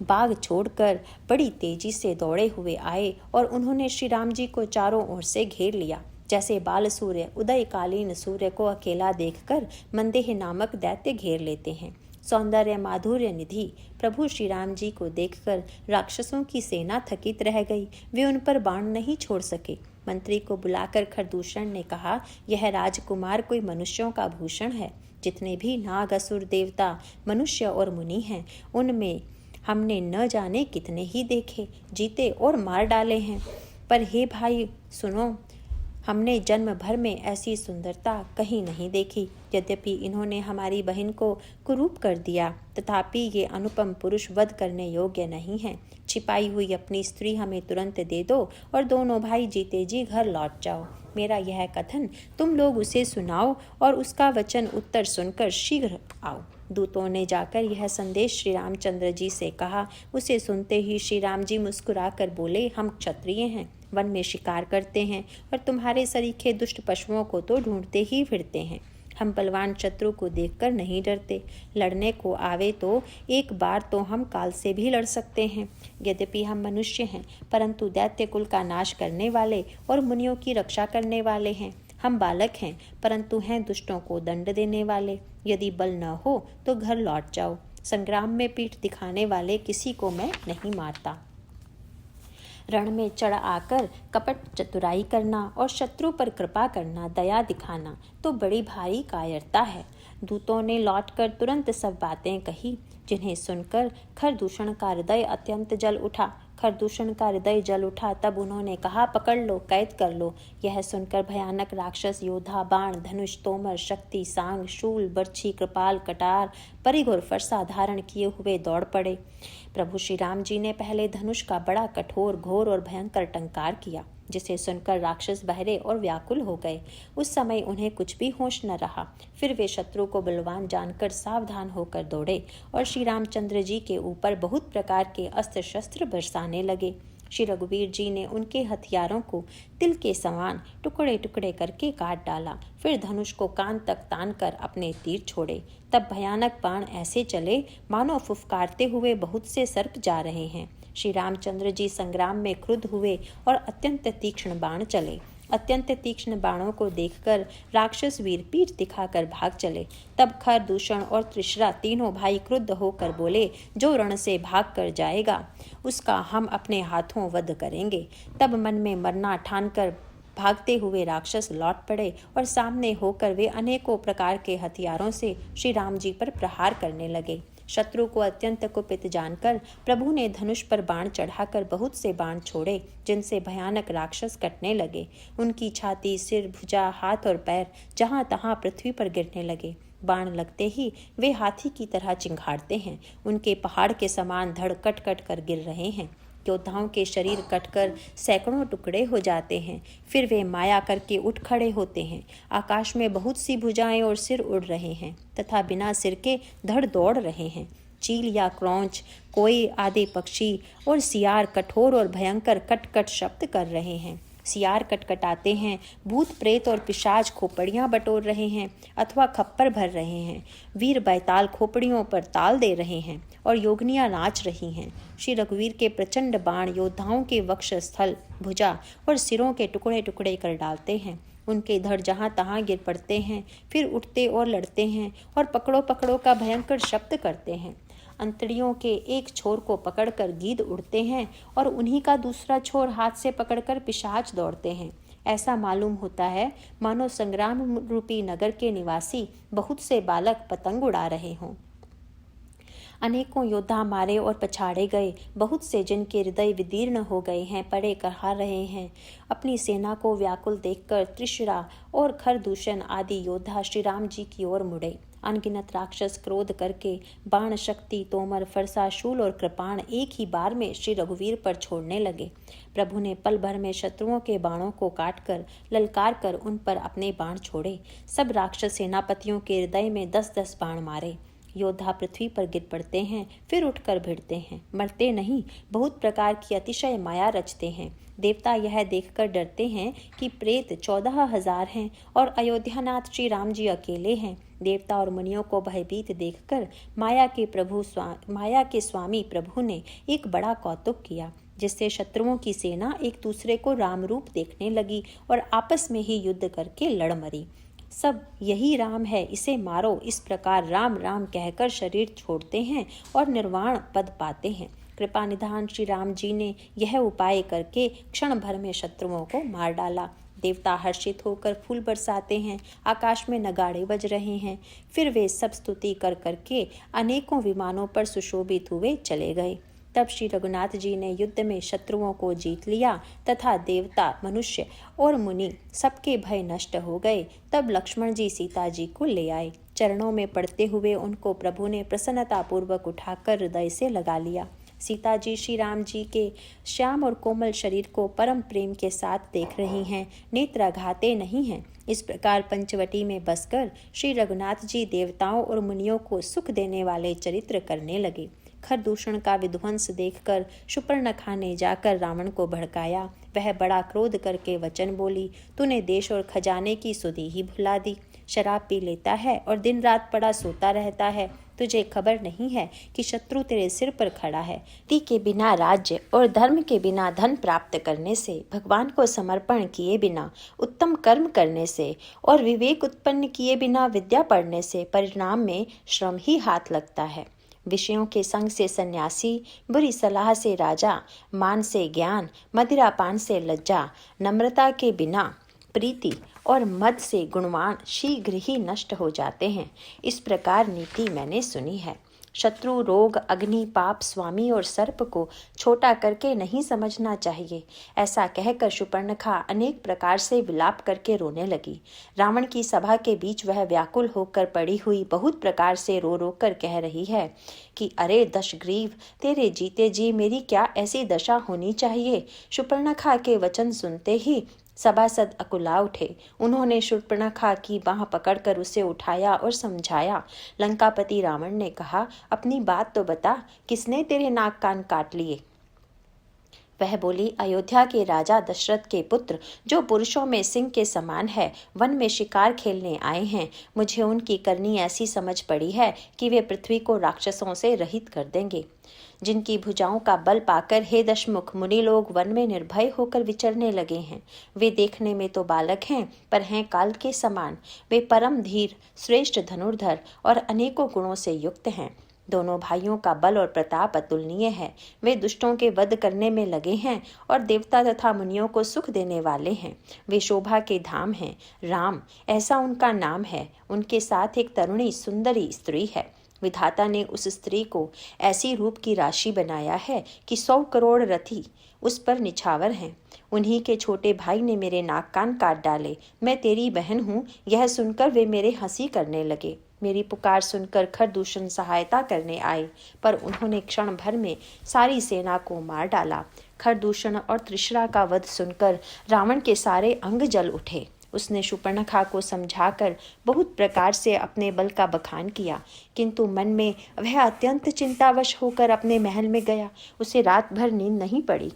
बाग छोड़कर बड़ी तेजी से दौड़े हुए आए और उन्होंने श्री राम जी को चारों ओर से घेर लिया। जैसे बाल सूर्य उदयकालीन सूर्य को अकेला देखकर मंदेह नामक दैत्य घेर लेते हैं। सौंदर्य माधुर्य निधि प्रभु श्री राम जी को देखकर राक्षसों की सेना थकित रह गई। वे उन पर बाण नहीं छोड़ सके। मंत्री को बुलाकर खरदूषण ने कहा, यह राजकुमार कोई मनुष्यों का भूषण है। जितने भी नाग असुर देवता मनुष्य और मुनि हैं, उनमें हमने न जाने कितने ही देखे, जीते और मार डाले हैं। पर हे भाई सुनो, हमने जन्म भर में ऐसी सुंदरता कहीं नहीं देखी। यद्यपि इन्होंने हमारी बहन को कुरूप कर दिया, तथापि ये अनुपम पुरुष वध करने योग्य नहीं है। छिपाई हुई अपनी स्त्री हमें तुरंत दे दो और दोनों भाई जीते जी घर लौट जाओ। मेरा यह कथन तुम लोग उसे सुनाओ और उसका वचन उत्तर सुनकर शीघ्र आओ। दूतों ने जाकर यह संदेश श्री रामचंद्र जी से कहा। उसे सुनते ही श्री राम जी मुस्कुराकर बोले, हम क्षत्रिय हैं, वन में शिकार करते हैं और तुम्हारे सरीखे दुष्ट पशुओं को तो ढूंढते ही फिरते हैं। हम बलवान शत्रु को देखकर नहीं डरते। लड़ने को आवे तो एक बार तो हम काल से भी लड़ सकते हैं। यद्यपि हम मनुष्य हैं, परंतु दैत्य कुल का नाश करने वाले और मुनियों की रक्षा करने वाले हैं। हम बालक हैं, परंतु हैं दुष्टों को दंड देने वाले। यदि बल न हो तो घर लौट जाओ। संग्राम में पीठ दिखाने वाले किसी को मैं नहीं मारता। रण में चढ़ आकर कपट चतुराई करना और शत्रु पर कृपा करना, दया दिखाना तो बड़ी भारी कायरता है। दूतों ने लौटकर तुरंत सब बातें कही, जिन्हें सुनकर खरदूषण का हृदय अत्यंत जल उठा। खरदूषण का हृदय जल उठा। तब उन्होंने कहा, पकड़ लो, कैद कर लो। यह सुनकर भयानक राक्षस योद्धा बाण, धनुष, तोमर, शक्ति, सांग, शूल, बर्छी, कृपाल, कटार, परिघ और फरसा धारण किए हुए दौड़ पड़े। प्रभु श्री राम जी ने पहले धनुष का बड़ा कठोर, घोर और भयंकर टंकार किया, जिसे सुनकर राक्षस बहरे और व्याकुल हो गए। उस समय उन्हें कुछ भी होश न रहा। फिर वे शत्रु को बलवान जानकर सावधान होकर दौड़े और श्री रामचंद्र जी के ऊपर बहुत प्रकार के अस्त्र शस्त्र बरसाने लगे। श्री रघुवीर जी ने उनके हथियारों को तिल के समान टुकड़े टुकड़े करके काट डाला। फिर धनुष को कान तक तान कर अपने तीर छोड़े। तब भयानक बाण ऐसे चले मानो फुफकारते हुए बहुत से सर्प जा रहे हैं। श्री रामचंद्र जी संग्राम में क्रुद्ध हुए और अत्यंत तीक्ष्ण बाण चले। अत्यंत तीक्ष्ण बाणों को देखकर राक्षस वीर पीठ दिखाकर भाग चले। तब खरदूषण और त्रिशरा तीनों भाई क्रुद्ध होकर बोले, जो रण से भाग कर जाएगा उसका हम अपने हाथों वध करेंगे। तब मन में मरना ठानकर भागते हुए राक्षस लौट पड़े और सामने होकर वे अनेकों प्रकार के हथियारों से श्री राम जी पर प्रहार करने लगे। शत्रु को अत्यंत कुपित जानकर प्रभु ने धनुष पर बाण चढ़ाकर बहुत से बाण छोड़े, जिनसे भयानक राक्षस कटने लगे। उनकी छाती, सिर, भुजा, हाथ और पैर जहाँ तहाँ पृथ्वी पर गिरने लगे। बाण लगते ही वे हाथी की तरह चिंघाड़ते हैं। उनके पहाड़ के समान धड़ कट कट कर गिर रहे हैं। योद्धाओं के शरीर कटकर सैकड़ों टुकड़े हो जाते हैं। फिर वे माया करके उठ खड़े होते हैं। आकाश में बहुत सी भुजाएं और सिर उड़ रहे हैं तथा बिना सिर के धड़ दौड़ रहे हैं। चील या क्रौंच, कोई आदि पक्षी और सियार कठोर और भयंकर कट कट शब्द कर रहे हैं। सियार कटकटाते हैं, भूत प्रेत और पिशाच खोपड़ियां बटोर रहे हैं अथवा खप्पर भर रहे हैं। वीर बैताल खोपड़ियों पर ताल दे रहे हैं और योगनियां नाच रही हैं। श्री रघुवीर के प्रचंड बाण योद्धाओं के वक्ष स्थल, भुजा और सिरों के टुकड़े टुकड़े कर डालते हैं। उनके धड़ जहाँ तहाँ गिर पड़ते हैं, फिर उठते और लड़ते हैं और पकड़ो पकड़ो का भयंकर शब्द करते हैं। अंतड़ियों के एक छोर को पकड़कर गीद उड़ते हैं और उन्हीं का दूसरा छोर हाथ से पकड़कर पिशाच दौड़ते हैं। ऐसा मालूम होता है मानो संग्राम रूपी नगर के निवासी बहुत से बालक पतंग उड़ा रहे हों। अनेकों योद्धा मारे और पछाड़े गए। बहुत से जिनके हृदय विदीर्ण हो गए हैं पड़े कहा रहे हैं। अपनी सेना को व्याकुल देखकर त्रिशरा और खरदूषण आदि योद्धा श्री राम जी की ओर मुड़े। अनगिनत राक्षस क्रोध करके बाण, शक्ति, तोमर, फरसा, शूल और कृपाण एक ही बार में श्री रघुवीर पर छोड़ने लगे। प्रभु ने पल भर में शत्रुओं के बाणों को काटकर ललकार कर उन पर अपने बाण छोड़े। सब राक्षस सेनापतियों के हृदय में 10-10 बाण मारे। योद्धा पृथ्वी पर गिर पड़ते हैं, फिर उठकर भिड़ते हैं, मरते नहीं, बहुत प्रकार की अतिशय माया रचते हैं। देवता यह देखकर डरते हैं कि प्रेत 14,000 हैं और अयोध्यानाथ श्री राम जी अकेले हैं। देवता और मुनियों को भयभीत देखकर माया के स्वामी प्रभु ने एक बड़ा कौतुक किया, जिससे शत्रुओं की सेना एक दूसरे को राम रूप देखने लगी और आपस में ही युद्ध करके लड़ मरी। सब यही राम है, इसे मारो, इस प्रकार राम राम कहकर शरीर छोड़ते हैं और निर्वाण पद पाते हैं। कृपा निधान श्री राम जी ने यह उपाय करके क्षण भर में शत्रुओं को मार डाला। देवता हर्षित होकर फूल बरसाते हैं, आकाश में नगाड़े बज रहे हैं। फिर वे सब स्तुति कर करके अनेकों विमानों पर सुशोभित हुए चले गए। तब श्री रघुनाथ जी ने युद्ध में शत्रुओं को जीत लिया तथा देवता, मनुष्य और मुनि सबके भय नष्ट हो गए। तब लक्ष्मण जी सीता जी को ले आए। चरणों में पड़ते हुए उनको प्रभु ने प्रसन्नता पूर्वक उठाकर हृदय से लगा लिया। सीता जी श्री राम जी के श्याम और कोमल शरीर को परम प्रेम के साथ देख रही हैं, नेत्र आघाते नहीं हैं। इस प्रकार पंचवटी में बसकर श्री रघुनाथ जी देवताओं और मुनियों को सुख देने वाले चरित्र करने लगे। खरदूषण का विध्वंस देखकर शूर्पणखा ने जाकर रावण को भड़काया। वह बड़ा क्रोध करके वचन बोली, तूने देश और खजाने की सुधि ही भुला दी। शराब पी लेता है और दिन रात पड़ा सोता रहता है। तुझे खबर नहीं है कि शत्रु तेरे सिर पर खड़ा है। ती के बिना राज्य और धर्म के बिना धन प्राप्त करने से, भगवान को समर्पण किए बिना उत्तम कर्म करने से और विवेक उत्पन्न किए बिना विद्या पढ़ने से परिणाम में श्रम ही हाथ लगता है। विषयों के संग से सन्यासी, बुरी सलाह से राजा, मान से ज्ञान, मदिरापान से लज्जा, नम्रता के बिना प्रीति और मद से गुणवान शीघ्र ही नष्ट हो जाते हैं। इस प्रकार नीति मैंने सुनी है। शत्रु, रोग, अग्नि, पाप, स्वामी और सर्प को छोटा करके नहीं समझना चाहिए। ऐसा कहकर शूर्पणखा अनेक प्रकार से विलाप करके रोने लगी। रावण की सभा के बीच वह व्याकुल होकर पड़ी हुई बहुत प्रकार से रो रो कर कह रही है कि अरे दशग्रीव, तेरे जीते जी मेरी क्या ऐसी दशा होनी चाहिए। शूर्पणखा के वचन सुनते ही सभासद अकुला उठे। उन्होंने शूर्पणखा की बाह पकड़कर उसे उठाया और समझाया। लंकापति रावण ने कहा, अपनी बात तो बता, किसने तेरे नाक कान काट लिए। वह बोली, अयोध्या के राजा दशरथ के पुत्र, जो पुरुषों में सिंह के समान है, वन में शिकार खेलने आए हैं। मुझे उनकी करनी ऐसी समझ पड़ी है कि वे पृथ्वी को राक्षसों से रहित कर देंगे। जिनकी भुजाओं का बल पाकर हे दशमुख मुनि लोग वन में निर्भय होकर विचरने लगे हैं। वे देखने में तो बालक हैं, पर हैं काल के समान। वे परम धीर, श्रेष्ठ धनुर्धर और अनेकों गुणों से युक्त हैं। दोनों भाइयों का बल और प्रताप अतुलनीय है। वे दुष्टों के वध करने में लगे हैं और देवता तथा मुनियों को सुख देने वाले हैं। वे शोभा के धाम हैं। राम, ऐसा उनका नाम है। उनके साथ एक तरुणी सुंदरी स्त्री है। विधाता ने उस स्त्री को ऐसी रूप की राशि बनाया है कि 100 करोड़ रथी उस पर निछावर हैं। उन्हीं के छोटे भाई ने मेरे नाक कान काट डाले। मैं तेरी बहन हूँ, यह सुनकर वे मेरे हंसी करने लगे। मेरी पुकार सुनकर खरदूषण सहायता करने आए, पर उन्होंने क्षण भर में सारी सेना को मार डाला। खरदूषण और त्रिशरा का वध सुनकर रावण के सारे अंग जल उठे। उसने शूर्पणखा को समझाकर बहुत प्रकार से अपने बल का बखान किया, किंतु मन में वह अत्यंत चिंतावश होकर अपने महल में गया। उसे रात भर नींद नहीं पड़ी।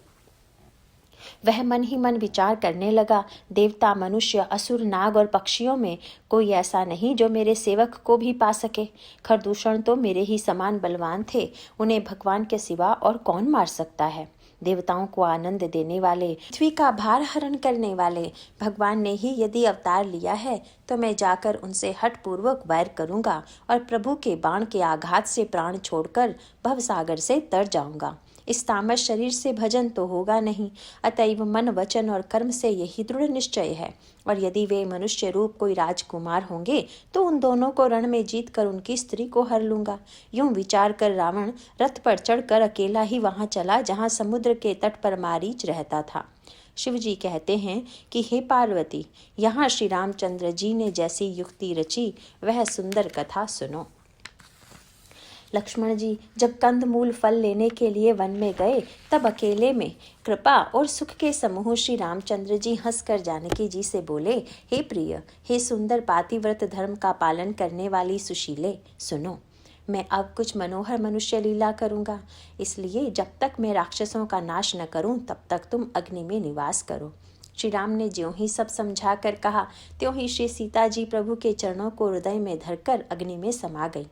वह मन ही मन विचार करने लगा, देवता, मनुष्य, असुर, नाग और पक्षियों में कोई ऐसा नहीं जो मेरे सेवक को भी पा सके। खरदूषण तो मेरे ही समान बलवान थे। उन्हें भगवान के सिवा और कौन मार सकता है। देवताओं को आनंद देने वाले, पृथ्वी का भार हरण करने वाले भगवान ने ही यदि अवतार लिया है, तो मैं जाकर उनसे हठपूर्वक वैर करूंगा और प्रभु के बाण के आघात से प्राण छोड़कर भवसागर से तर जाऊंगा। इस तामस शरीर से भजन तो होगा नहीं, अतएव मन, वचन और कर्म से यही दृढ़ निश्चय है। और यदि वे मनुष्य रूप कोई राजकुमार होंगे तो उन दोनों को रण में जीत कर उनकी स्त्री को हर लूंगा। यूं विचार कर रावण रथ पर चढ़कर अकेला ही वहां चला जहां समुद्र के तट पर मारीच रहता था। शिवजी कहते हैं कि हे पार्वती, यहाँ श्री रामचंद्र जी ने जैसी युक्ति रची वह सुंदर कथा सुनो। लक्ष्मण जी जब कंद मूल फल लेने के लिए वन में गए, तब अकेले में कृपा और सुख के समूह श्री रामचंद्र जी हंसकर जानकी जी से बोले, हे प्रिय, हे सुंदर पातिव्रत धर्म का पालन करने वाली सुशीले, सुनो, मैं अब कुछ मनोहर मनुष्य लीला करूंगा। इसलिए जब तक मैं राक्षसों का नाश न करूं, तब तक तुम अग्नि में निवास करो। श्री राम ने ज्यों ही सब समझा कर कहा, त्यों ही श्री सीता जी प्रभु के चरणों को हृदय में धरकर अग्नि में समा गई।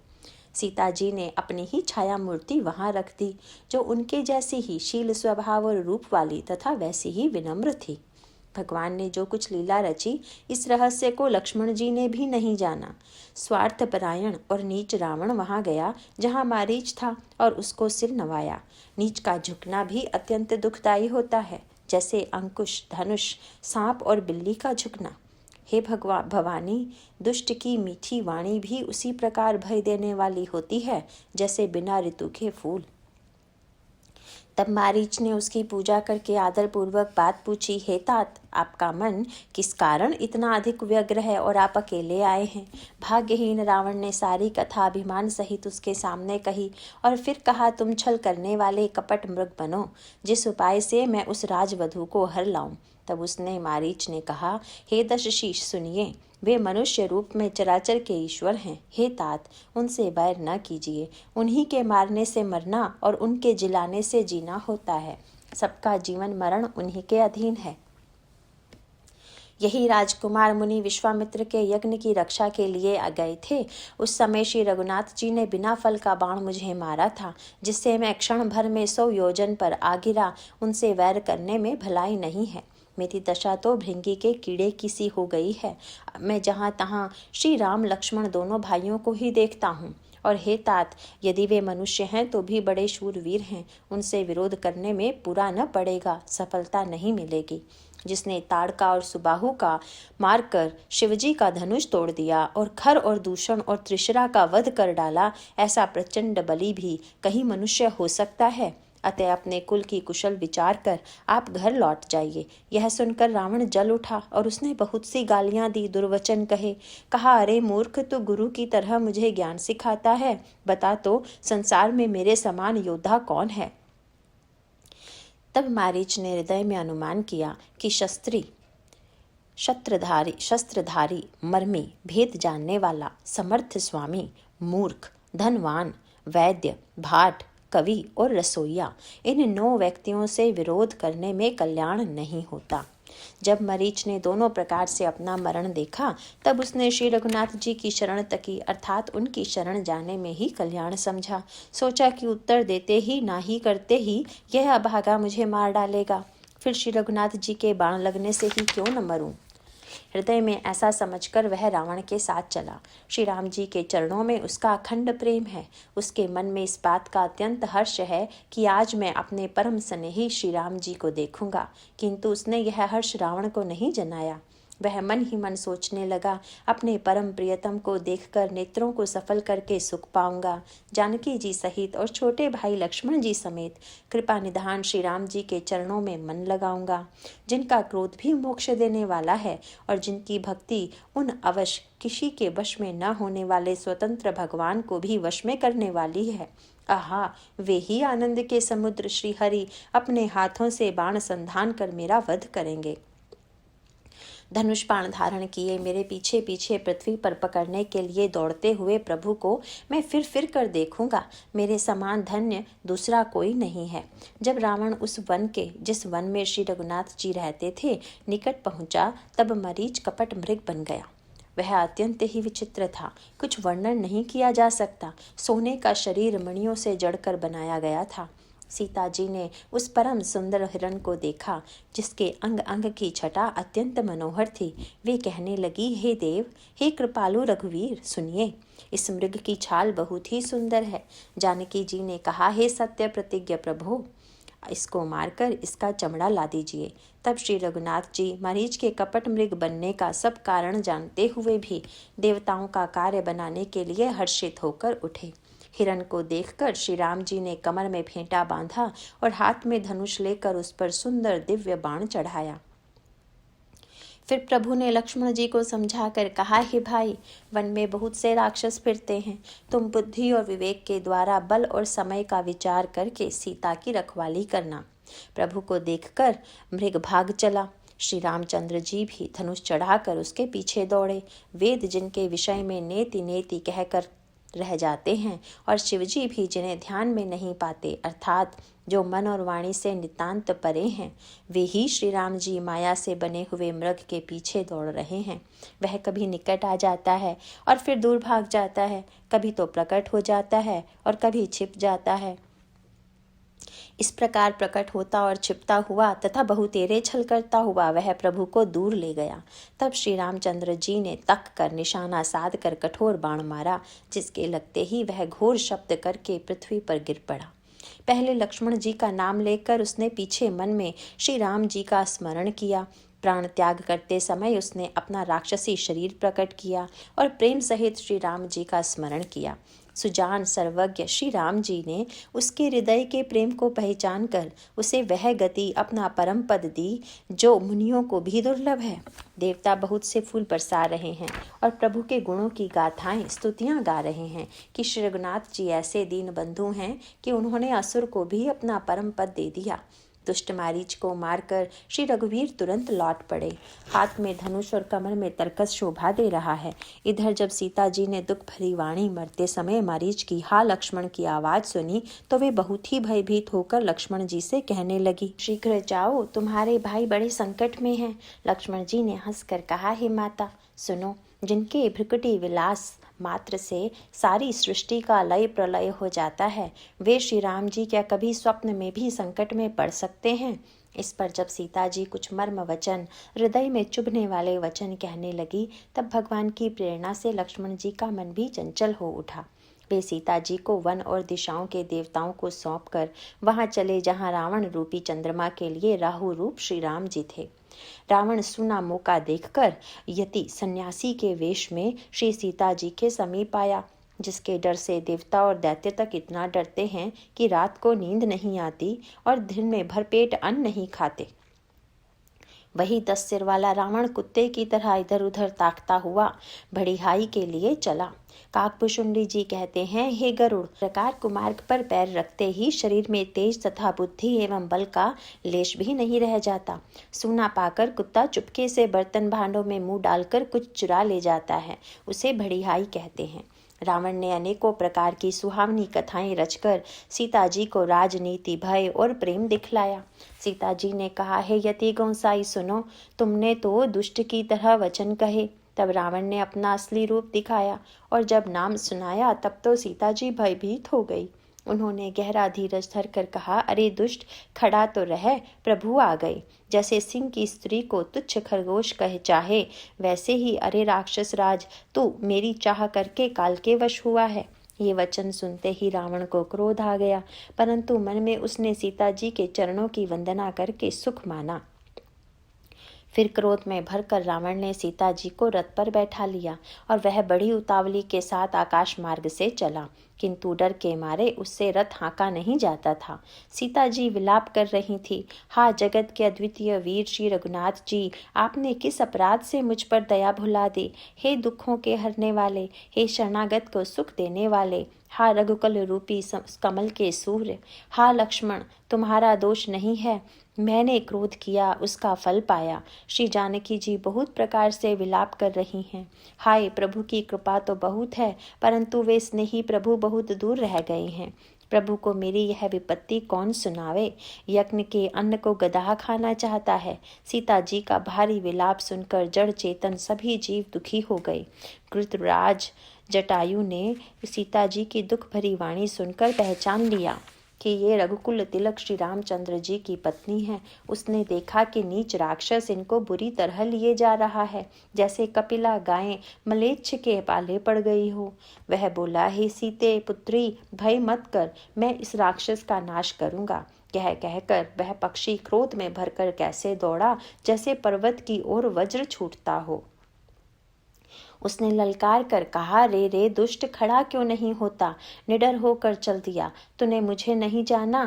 सीता जी ने अपनी ही छाया मूर्ति वहां रख दी, जो उनके जैसी ही शील, स्वभाव और रूप वाली तथा वैसी ही विनम्र थी। भगवान ने जो कुछ लीला रची, इस रहस्य को लक्ष्मण जी ने भी नहीं जाना। स्वार्थपरायण और नीच रावण वहां गया जहां मारीच था और उसको सिर नवाया। नीच का झुकना भी अत्यंत दुखदायी होता है, जैसे अंकुश, धनुष, सांप और बिल्ली का झुकना। हे भवानी, दुष्ट की मीठी वाणी भी उसी प्रकार भय देने वाली होती है जैसे बिना ऋतु के फूल। तब मारीच ने उसकी पूजा करके आदर पूर्वक बात पूछी, हे तात, आपका मन किस कारण इतना अधिक व्यग्र है और आप अकेले आए हैं। भाग्यहीन रावण ने सारी कथा अभिमान सहित उसके सामने कही और फिर कहा, तुम छल करने वाले कपट मृग बनो, जिस उपाय से मैं उस राजवधू को हर लाऊं। तब उसने मारीच ने कहा, हे दशशीष सुनिए, वे मनुष्य रूप में चराचर के ईश्वर हैं। हे तात, उनसे बैर न कीजिए। उन्हीं के मारने से मरना और उनके जिलाने से जीना होता है। सबका जीवन मरण उन्हीं के अधीन है। यही राजकुमार मुनि विश्वामित्र के यज्ञ की रक्षा के लिए आ गए थे। उस समय श्री रघुनाथ जी ने बिना फल का बाण मुझे मारा था, जिससे मैं क्षण भर में 100 योजन पर आ गिरा। उनसे वैर करने में भलाई नहीं है। मेरी दशा तो भृंगी के कीड़े की सी हो गई है। मैं जहाँ तहाँ श्री राम लक्ष्मण दोनों भाइयों को ही देखता हूँ। और हे तात, यदि वे मनुष्य हैं तो भी बड़े शूरवीर हैं। उनसे विरोध करने में पूरा न पड़ेगा, सफलता नहीं मिलेगी। जिसने ताड़का और सुबाहु का मारकर शिवजी का धनुष तोड़ दिया और खर और दूषण और त्रिशरा का वध कर डाला, ऐसा प्रचंड बली भी कहीं मनुष्य हो सकता है? अतः अपने कुल की कुशल विचार कर आप घर लौट जाइए। यह सुनकर रावण जल उठा और उसने बहुत सी गालियां दी, दुर्वचन कहे। कहा, अरे मूर्ख, तो गुरु की तरह मुझे ज्ञान सिखाता है। बता तो संसार में मेरे समान योद्धा कौन है? तब मारीच ने हृदय में अनुमान किया कि शस्त्रधारी, मर्मी, भेद जानने वाला, समर्थ स्वामी, मूर्ख, धनवान, वैद्य, भाट, कवि और रसोइया, इन 9 व्यक्तियों से विरोध करने में कल्याण नहीं होता। जब मरीच ने दोनों प्रकार से अपना मरण देखा, तब उसने श्री रघुनाथ जी की शरण तकी, अर्थात उनकी शरण जाने में ही कल्याण समझा। सोचा कि उत्तर देते ही ना ही करते ही यह अभागा मुझे मार डालेगा, फिर श्री रघुनाथ जी के बाण लगने से ही क्यों न मरूं। हृदय में ऐसा समझकर वह रावण के साथ चला। श्री राम जी के चरणों में उसका अखंड प्रेम है। उसके मन में इस बात का अत्यंत हर्ष है कि आज मैं अपने परम स्नेही श्री राम जी को देखूंगा, किंतु उसने यह हर्ष रावण को नहीं जनाया। वह मन ही मन सोचने लगा, अपने परम प्रियतम को देखकर नेत्रों को सफल करके सुख पाऊंगा। जानकी जी सहित और छोटे भाई लक्ष्मण जी समेत कृपा निधान श्री राम जी के चरणों में मन लगाऊंगा, जिनका क्रोध भी मोक्ष देने वाला है और जिनकी भक्ति उन अवश्य किसी के वश में न होने वाले स्वतंत्र भगवान को भी वश में करने वाली है। आहा, वे ही आनंद के समुद्र श्री हरि अपने हाथों से बाण संधान कर मेरा वध करेंगे। धनुष बाण धारण किए मेरे पीछे पीछे पृथ्वी पर पकड़ने के लिए दौड़ते हुए प्रभु को मैं फिर कर देखूंगा। मेरे समान धन्य दूसरा कोई नहीं है। जब रावण उस वन के, जिस वन में श्री रघुनाथ जी रहते थे, निकट पहुंचा, तब मरीच कपट मृग बन गया। वह अत्यंत ही विचित्र था, कुछ वर्णन नहीं किया जा सकता। सोने का शरीर मणियों से जड़कर बनाया गया था। सीता जी ने उस परम सुंदर हिरण को देखा, जिसके अंग अंग की छटा अत्यंत मनोहर थी। वे कहने लगी, हे देव, हे कृपालु रघुवीर, सुनिए, इस मृग की छाल बहुत ही सुंदर है। जानकी जी ने कहा, हे सत्य प्रतिज्ञ प्रभु, इसको मारकर इसका चमड़ा ला दीजिए। तब श्री रघुनाथ जी मरीच के कपट मृग बनने का सब कारण जानते हुए भी देवताओं का कार्य बनाने के लिए हर्षित होकर उठे। हिरण को देखकर श्री राम जी ने कमर में फेंटा बांधा और हाथ में धनुष लेकर उस पर सुंदर दिव्य बाण चढ़ाया। फिर प्रभु ने लक्ष्मण जी को समझाकर कहा, हे भाई, वन में बहुत से राक्षस फिरते हैं। तुम बुद्धि और विवेक के द्वारा बल और समय का विचार करके सीता की रखवाली करना। प्रभु को देखकर मृग भाग चला। श्री रामचंद्र जी भी धनुष चढ़ाकर उसके पीछे दौड़े। वेद जिनके विषय में नेति नेति कहकर रह जाते हैं और शिवजी भी जिन्हें ध्यान में नहीं पाते, अर्थात जो मन और वाणी से नितांत परे हैं, वे ही श्री राम जी माया से बने हुए मृग के पीछे दौड़ रहे हैं। वह कभी निकट आ जाता है और फिर दूर भाग जाता है, कभी तो प्रकट हो जाता है और कभी छिप जाता है। इस प्रकार प्रकट होता और छिपता हुआ तथा बहुतेरे छल करता हुआ वह प्रभु को दूर ले गया। तब श्री रामचंद्र जी ने तक कर निशाना साध कर कठोर बाण मारा, जिसके लगते ही वह घोर शब्द करके पृथ्वी पर गिर पड़ा। पहले लक्ष्मण जी का नाम लेकर उसने पीछे मन में श्री राम जी का स्मरण किया। प्राण त्याग करते समय उसने अपना राक्षसी शरीर प्रकट किया और प्रेम सहित श्री राम जी का स्मरण किया। सुजान सर्वज्ञ श्री राम जी ने उसके हृदय के प्रेम को पहचान कर उसे वह गति अपना परम पद दी जो मुनियों को भी दुर्लभ है। देवता बहुत से फूल बरसा रहे हैं और प्रभु के गुणों की गाथाएं स्तुतियां गा रहे हैं कि श्री रघुनाथ जी ऐसे दीन बंधु हैं कि उन्होंने असुर को भी अपना परम पद दे दिया। दुष्ट मारीच को मारकर श्री रघुवीर तुरंत लौट पड़े। हाथ में धनुष और कमर में तरकस शोभा दे रहा है। इधर जब सीता जी ने दुख भरी वाणी मरते समय मारीच की हा लक्ष्मण की आवाज सुनी तो वे बहुत ही भयभीत होकर लक्ष्मण जी से कहने लगी, शीघ्र जाओ, तुम्हारे भाई बड़े संकट में हैं। लक्ष्मण जी ने हंसकर कहा, हे माता, सुनो, जिनके भ्रुकुटी विलास मात्र से सारी सृष्टि का लय प्रलय हो जाता है, वे श्री राम जी क्या कभी स्वप्न में भी संकट में पड़ सकते हैं? इस पर जब सीता जी कुछ मर्म वचन, हृदय में चुभने वाले वचन कहने लगी, तब भगवान की प्रेरणा से लक्ष्मण जी का मन भी चंचल हो उठा। वे सीता जी को वन और दिशाओं के देवताओं को सौंपकर वहां चले जहां रावण रूपी चंद्रमा के लिए राहु रूप श्री राम जी थे। रावण सूना मौका देखकर यति सन्यासी के वेश में श्री सीता जी के समीप आया, जिसके डर से देवता और दैत्य तक इतना डरते हैं कि रात को नींद नहीं आती और दिन में भरपेट अन्न नहीं खाते। वही 10 सिर वाला रावण कुत्ते की तरह इधर उधर ताकता हुआ बढ़ियाई के लिए चला। काकभुशुंडी जी कहते हैं, हे गरुड़, प्रकार कुमार्ग पर पैर रखते ही शरीर में तेज तथा बुद्धि एवं बल का लेश भी नहीं रह जाता। सूना पाकर कुत्ता चुपके से बर्तन भांडों में मुंह डालकर कुछ चुरा ले जाता है, उसे बढ़ियाई कहते हैं। रावण ने अनेकों प्रकार की सुहावनी कथाएं रचकर सीता जी को राजनीति, भय और प्रेम दिखलाया। सीता जी ने कहा, हे यति गोसाई सुनो, तुमने तो दुष्ट की तरह वचन कहे। तब रावण ने अपना असली रूप दिखाया और जब नाम सुनाया तब तो सीता जी भयभीत हो गई। उन्होंने गहरा धीरज धर कर कहा, अरे दुष्ट, खड़ा तो रह, प्रभु आ गए। जैसे सिंह की स्त्री को तुच्छ खरगोश कहे चाहे, वैसे ही अरे राक्षस राज, तू मेरी चाह करके काल के वश हुआ है। ये वचन सुनते ही रावण को क्रोध आ गया, परंतु मन में उसने सीता जी के चरणों की वंदना करके सुख माना। फिर क्रोध में भरकर रावण ने सीता जी को रथ पर बैठा लिया और वह बड़ी उतावली के साथ आकाश मार्ग से चला, किंतु डर के मारे उससे रथ हाँका नहीं जाता था। सीता जी विलाप कर रही थी, हा जगत के अद्वितीय वीर श्री रघुनाथ जी, आपने किस अपराध से मुझ पर दया भुला दी। हे दुखों के हरने वाले, हे शरणागत को सुख देने वाले, हा रघुकुल रूपी कमल के सूर्य, हा लक्ष्मण, तुम्हारा दोष नहीं है, मैंने क्रोध किया, उसका फल पाया। श्री जानकी जी बहुत प्रकार से विलाप कर रही हैं। हाय, प्रभु की कृपा तो बहुत है, परंतु वे स्नेही प्रभु बहुत दूर रह गए हैं। प्रभु को मेरी यह विपत्ति कौन सुनावे। यज्ञ के अन्न को गदहा खाना चाहता है। सीता जी का भारी विलाप सुनकर जड़ चेतन सभी जीव दुखी हो गए। कृतराज जटायु ने सीता जी की दुख भरी वाणी सुनकर पहचान लिया कि ये रघुकुल तिलक श्री रामचंद्र जी की पत्नी है। उसने देखा कि नीच राक्षस इनको बुरी तरह लिए जा रहा है, जैसे कपिला गायें मलेच्छ के पाले पड़ गई हो। वह बोला, हे सीते पुत्री, भय मत कर, मैं इस राक्षस का नाश करूंगा। कहकर वह पक्षी क्रोध में भरकर कैसे दौड़ा, जैसे पर्वत की ओर वज्र छूटता हो। उसने ललकार कर कहा, रे रे दुष्ट, खड़ा क्यों नहीं होता, निडर होकर चल दिया। तूने मुझे नहीं जाना।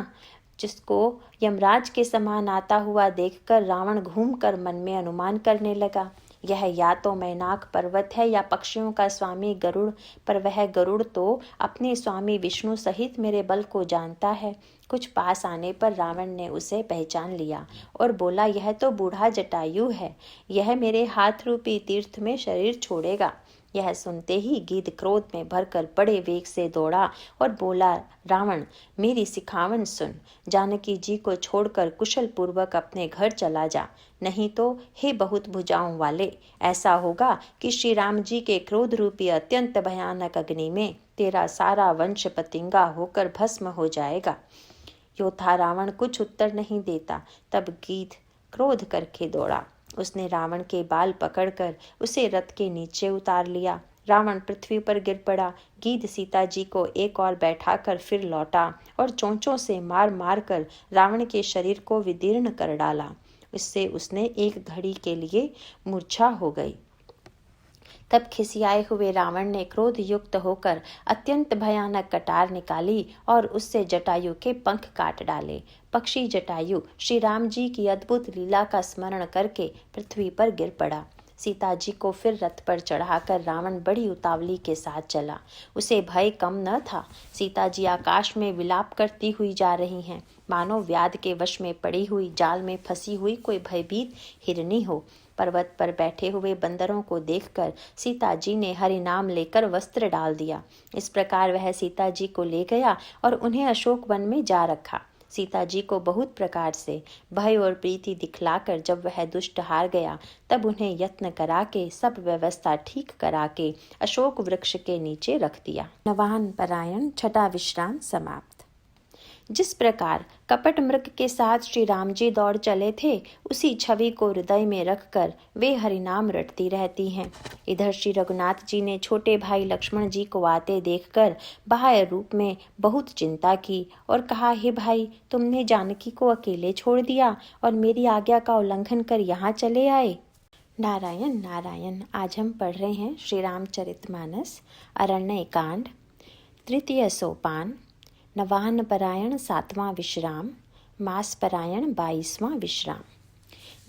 जिसको यमराज के समान आता हुआ देखकर रावण घूमकर मन में अनुमान करने लगा, यह या तो मैनाक पर्वत है या पक्षियों का स्वामी गरुड़, पर वह गरुड़ तो अपने स्वामी विष्णु सहित मेरे बल को जानता है। कुछ पास आने पर रावण ने उसे पहचान लिया और बोला, यह तो बूढ़ा जटायु है, यह मेरे हाथ रूपी तीर्थ में शरीर छोड़ेगा। यह सुनते ही गिद्ध क्रोध में भरकर बड़े वेग से दौड़ा और बोला, रावण, मेरी सिखावन सुन, जानकी जी को छोड़कर कुशल पूर्वक अपने घर चला जा, नहीं तो हे बहुत भुजाओं वाले, ऐसा होगा कि श्री राम जी के क्रोध रूपी अत्यंत भयानक अग्नि में तेरा सारा वंश पतिंगा होकर भस्म हो जाएगा। योद्धा रावण कुछ उत्तर नहीं देता। तब गिद्ध क्रोध करके दौड़ा। उसने रावण के बाल पकड़कर उसे रथ के नीचे उतार लिया। रावण पृथ्वी पर गिर पड़ा। गिद्ध सीता जी को एक और बैठाकर फिर लौटा और चोंचों से मार मार कर रावण के शरीर को विदीर्ण कर डाला। इससे उसने एक घड़ी के लिए मूर्छा हो गई। तब खिसियाए हुए रावण ने क्रोध युक्त होकर अत्यंत भयानक कटार निकाली और उससे जटायु के पंख काट डाले। पक्षी जटायु श्री राम जी की अद्भुत लीला का स्मरण करके पृथ्वी पर गिर पड़ा। सीता जी को फिर रथ पर चढ़ाकर रावण बड़ी उतावली के साथ चला। उसे भय कम न था। सीता जी आकाश में विलाप करती हुई जा रही हैं, मानो व्याध के वश में पड़ी हुई जाल में फंसी हुई कोई भयभीत हिरनी हो। पर्वत पर बैठे हुए बंदरों को देखकर सीता जी ने हरि नाम लेकर वस्त्र डाल दिया। इस प्रकार वह सीता जी को ले गया और उन्हें अशोक वन में जा रखा। सीता जी को बहुत प्रकार से भय और प्रीति दिखलाकर जब वह दुष्ट हार गया, तब उन्हें यत्न करा के सब व्यवस्था ठीक करा के अशोक वृक्ष के नीचे रख दिया। नवान परायण छठा विश्राम समाप्त। जिस प्रकार कपट मृग के साथ श्री राम जी दौड़ चले थे, उसी छवि को हृदय में रखकर वे हरिनाम रटती रहती हैं। इधर श्री रघुनाथ जी ने छोटे भाई लक्ष्मण जी को आते देखकर बाह्य रूप में बहुत चिंता की और कहा, हे भाई, तुमने जानकी को अकेले छोड़ दिया और मेरी आज्ञा का उल्लंघन कर यहाँ चले आए। नारायण नारायण। आज हम पढ़ रहे हैं श्री रामचरितमानस अरण्य कांड, तृतीय सोपान, नवान्न परायण 7वां विश्राम, मास परायण 22वां विश्राम।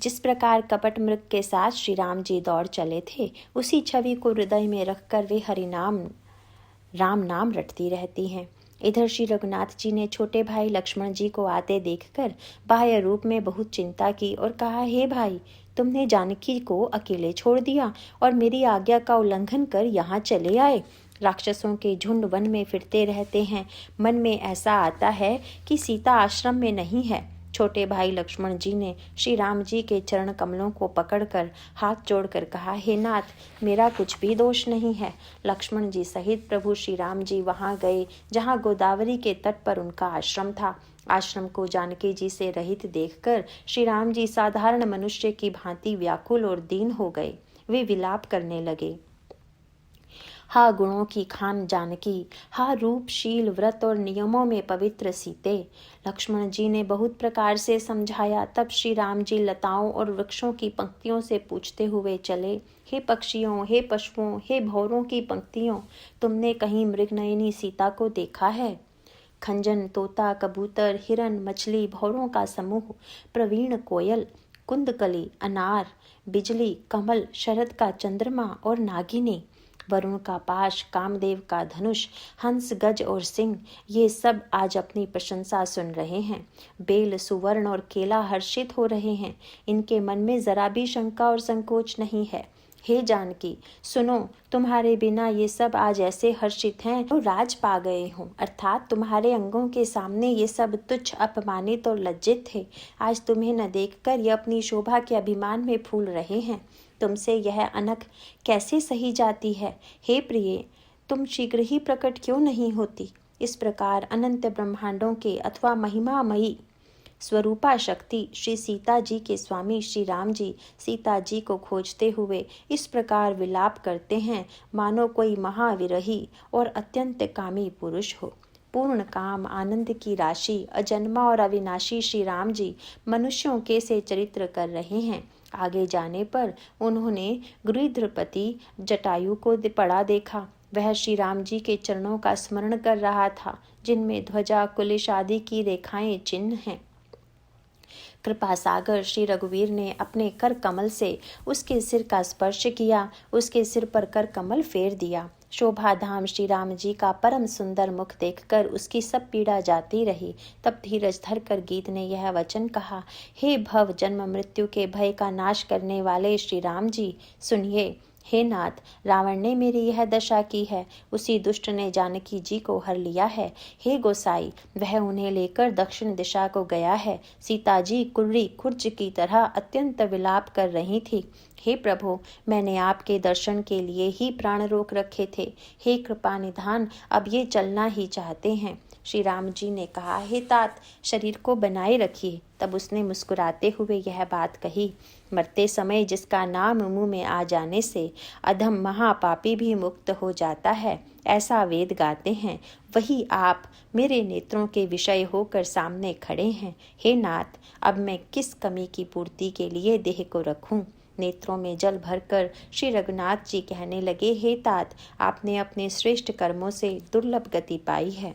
जिस प्रकार कपट मृग के साथ श्री राम जी दौड़ चले थे, उसी छवि को हृदय में रखकर वे हरिनाम राम नाम रटती रहती हैं। इधर श्री रघुनाथ जी ने छोटे भाई लक्ष्मण जी को आते देखकर बाह्य रूप में बहुत चिंता की और कहा, हे भाई, तुमने जानकी को अकेले छोड़ दिया और मेरी आज्ञा का उल्लंघन कर यहाँ चले आए। राक्षसों के झुंड वन में फिरते रहते हैं। मन में ऐसा आता है कि सीता आश्रम में नहीं है। छोटे भाई लक्ष्मण जी ने श्री राम जी के चरण कमलों को पकड़कर हाथ जोड़कर कहा, हे नाथ, मेरा कुछ भी दोष नहीं है। लक्ष्मण जी सहित प्रभु श्री राम जी वहां गए जहां गोदावरी के तट पर उनका आश्रम था। आश्रम को जानकी जी से रहित देखकर श्री राम जी साधारण मनुष्य की भांति व्याकुल और दीन हो गए। वे विलाप करने लगे, हा गुणों की खान जानकी, हा रूपशील व्रत और नियमों में पवित्र सीते। लक्ष्मण जी ने बहुत प्रकार से समझाया। तब श्री राम जी लताओं और वृक्षों की पंक्तियों से पूछते हुए चले, हे पक्षियों, हे पशुओं, हे भौरों की पंक्तियों, तुमने कहीं मृगनयनी सीता को देखा है? खंजन, तोता, कबूतर, हिरन, मछली, भौरों का समूह, प्रवीण कोयल, कुंदकली, अनार, बिजली, कमल, शरद का चंद्रमा और नागिनी, वरुण का पाश, कामदेव का धनुष, हंस, गज और सिंह, ये सब आज अपनी प्रशंसा सुन रहे हैं। बेल, सुवर्ण और केला हर्षित हो रहे हैं। इनके मन में जरा भी शंका और संकोच नहीं है। हे जानकी, सुनो, तुम्हारे बिना ये सब आज ऐसे हर्षित हैं तो राज पा गए हों, अर्थात तुम्हारे अंगों के सामने ये सब तुच्छ, अपमानित और लज्जित थे। आज तुम्हें न देखकर ये अपनी शोभा के अभिमान में फूल रहे हैं। तुमसे यह अनख कैसे सही जाती है? हे प्रिय, तुम शीघ्र ही प्रकट क्यों नहीं होती? इस प्रकार अनंत ब्रह्मांडों के अथवा महिमामयी स्वरूपा शक्ति श्री सीता जी के स्वामी श्री राम जी सीता जी को खोजते हुए इस प्रकार विलाप करते हैं, मानो कोई महाविरही और अत्यंत कामी पुरुष हो। पूर्ण काम, आनंद की राशि, अजन्मा और अविनाशी श्री राम जी मनुष्यों के से चरित्र कर रहे हैं। आगे जाने पर उन्होंने गृध्रपति जटायु को पड़ा देखा। वह श्री राम जी के चरणों का स्मरण कर रहा था, जिनमें ध्वजा, कुलिश आदि की रेखाएं चिन्ह हैं। कृपा सागर श्री रघुवीर ने अपने कर कमल से उसके सिर का स्पर्श किया, उसके सिर पर कर कमल फेर दिया। शोभा धाम श्री राम जी का परम सुंदर मुख देखकर उसकी सब पीड़ा जाती रही। तब धीरज धरकर गीत ने यह वचन कहा, हे भव जन्म मृत्यु के भय का नाश करने वाले श्री राम जी, सुनिए। हे नाथ, रावण ने मेरी यह दशा की है, उसी दुष्ट ने जानकी जी को हर लिया है। हे गोसाई, वह उन्हें लेकर दक्षिण दिशा को गया है। सीता जी कुर्री खुर्ज की तरह अत्यंत विलाप कर रही थी। हे प्रभु, मैंने आपके दर्शन के लिए ही प्राण रोक रखे थे। हे कृपा निधान, अब ये चलना ही चाहते हैं। श्री राम जी ने कहा, हे तात, शरीर को बनाए रखिए। तब उसने मुस्कुराते हुए यह बात कही, मरते समय जिसका नाम मुंह में आ जाने से अधम महापापी भी मुक्त हो जाता है, ऐसा वेद गाते हैं। वही आप मेरे नेत्रों के विषय होकर सामने खड़े हैं। हे नाथ, अब मैं किस कमी की पूर्ति के लिए देह को रखूं? नेत्रों में जल भरकर श्री रघुनाथ जी कहने लगे, हे तात, आपने अपने श्रेष्ठ कर्मों से दुर्लभ गति पाई है।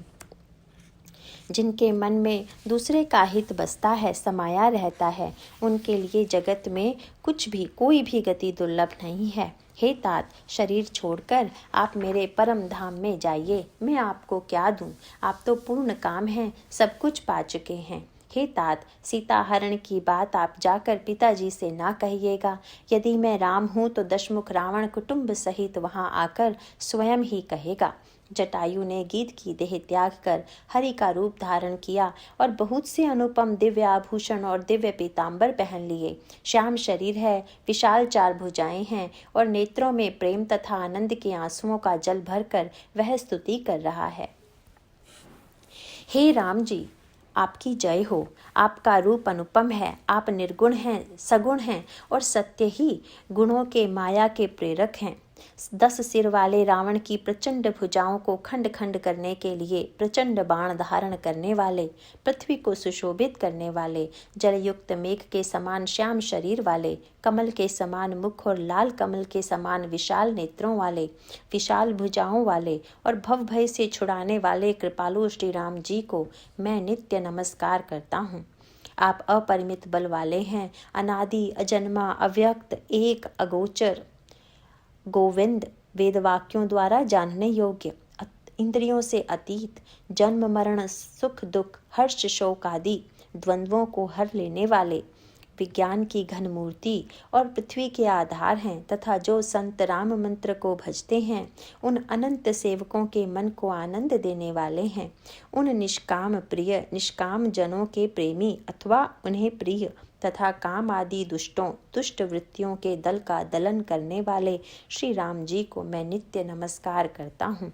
जिनके मन में दूसरे का हित बसता है, समाया रहता है, उनके लिए जगत में कुछ भी, कोई भी गति दुर्लभ नहीं है। हे तात, शरीर छोड़कर आप मेरे परम धाम में जाइए। मैं आपको क्या दूं? आप तो पूर्ण काम हैं, सब कुछ पा चुके हैं। हे तात, सीता हरण की बात आप जाकर पिताजी से ना कहिएगा। यदि मैं राम हूँ तो दशमुख रावण कुटुंब सहित वहाँ आकर स्वयं ही कहेगा। जटायु ने गीत की देह त्याग कर हरि का रूप धारण किया और बहुत से अनुपम दिव्य आभूषण और दिव्य पीतांबर पहन लिए। श्याम शरीर है, विशाल 4 भुजाएं हैं और नेत्रों में प्रेम तथा आनंद के आंसुओं का जल भरकर वह स्तुति कर रहा है। हे राम जी, आपकी जय हो। आपका रूप अनुपम है, आप निर्गुण हैं, सगुण हैं और सत्य ही गुणों के माया के प्रेरक हैं। 10 सिर वाले रावण की प्रचंड भुजाओं को खंड खंड करने के लिए प्रचंड बाण धारण करने वाले, पृथ्वी को सुशोभित करने वाले, जलयुक्त मेघ के समान श्याम शरीर वाले, कमल के समान मुख और लाल कमल के समान विशाल नेत्रों वाले, विशाल भुजाओं वाले और भव भय से छुड़ाने वाले कृपालु श्री राम जी को मैं नित्य नमस्कार करता हूँ। आप अपरिमित बल वाले हैं, अनादि, अजन्मा, अव्यक्त, एक, अगोचर, गोविंद, वेद वाक्यों द्वारा जानने योग्य, इंद्रियों से अतीत, जन्म मरण, सुख दुख, हर्ष शोक आदि द्वंद्वों को हर लेने वाले, विज्ञान की घन मूर्ति और पृथ्वी के आधार हैं तथा जो संत राम मंत्र को भजते हैं उन अनंत सेवकों के मन को आनंद देने वाले हैं। उन निष्काम प्रिय, निष्काम जनों के प्रेमी अथवा उन्हें प्रिय तथा काम आदि दुष्ट वृत्तियों के दल का दलन करने वाले श्री राम जी को मैं नित्य नमस्कार करता हूँ।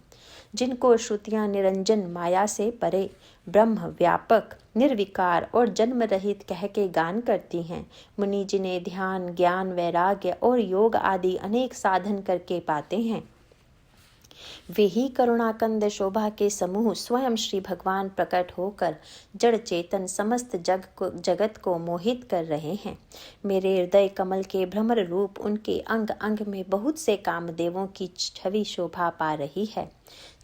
जिनको श्रुतियाँ निरंजन माया से परे, ब्रह्म व्यापक, निर्विकार और जन्म रहित कह के गान करती हैं, मुनि जिन्हें ध्यान, ज्ञान, वैराग्य और योग आदि अनेक साधन करके पाते हैं, वे ही करुणाकंद शोभा के समूह स्वयं श्री भगवान प्रकट होकर जड़ चेतन समस्त जगत को मोहित कर रहे हैं। मेरे हृदय कमल के भ्रमर रूप उनके अंग अंग में बहुत से कामदेवों की छवि शोभा पा रही है,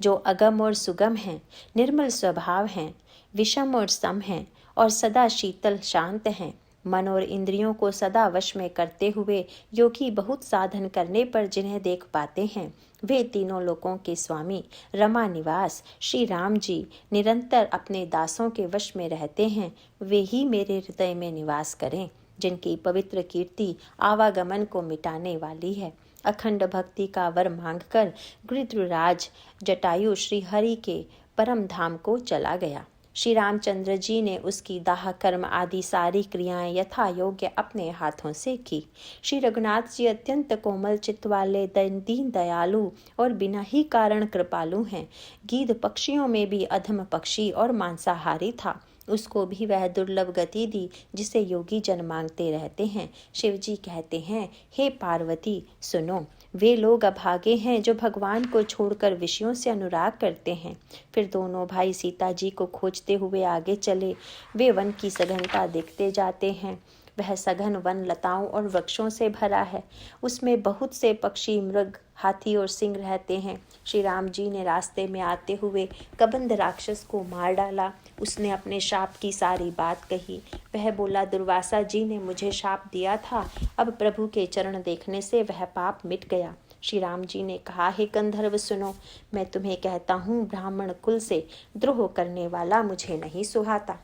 जो अगम और सुगम हैं, निर्मल स्वभाव हैं, विषम और सम हैं और सदा शीतल शांत हैं। मन और इंद्रियों को सदा वश में करते हुए योगी बहुत साधन करने पर जिन्हें देख पाते हैं, वे तीनों लोकों के स्वामी रमा निवास श्री राम जी निरंतर अपने दासों के वश में रहते हैं। वे ही मेरे हृदय में निवास करें, जिनकी पवित्र कीर्ति आवागमन को मिटाने वाली है। अखंड भक्ति का वर मांगकर गृध्रराज जटायु श्री हरि के परम धाम को चला गया। श्री रामचंद्र जी ने उसकी दाह कर्म आदि सारी क्रियाएं यथा योग्य अपने हाथों से की। श्री रघुनाथ जी अत्यंत कोमल चित्त वाले, दीन दयालु और बिना ही कारण कृपालु हैं। गीध पक्षियों में भी अधम पक्षी और मांसाहारी था, उसको भी वह दुर्लभ गति दी जिसे योगी जन मांगते रहते हैं। शिव जी कहते हैं, हे पार्वती सुनो, वे लोग अभागे हैं जो भगवान को छोड़कर विषयों से अनुराग करते हैं। फिर दोनों भाई सीता जी को खोजते हुए आगे चले। वे वन की सघनता देखते जाते हैं। वह सघन वन लताओं और वृक्षों से भरा है, उसमें बहुत से पक्षी, मृग, हाथी और सिंह रहते हैं। श्री राम जी ने रास्ते में आते हुए कबंध राक्षस को मार डाला। उसने अपने शाप की सारी बात कही। वह बोला, दुर्वासा जी ने मुझे शाप दिया था, अब प्रभु के चरण देखने से वह पाप मिट गया। श्री राम जी ने कहा, हे गंधर्व सुनो, मैं तुम्हें कहता हूँ, ब्राह्मण कुल से द्रोह करने वाला मुझे नहीं सुहाता।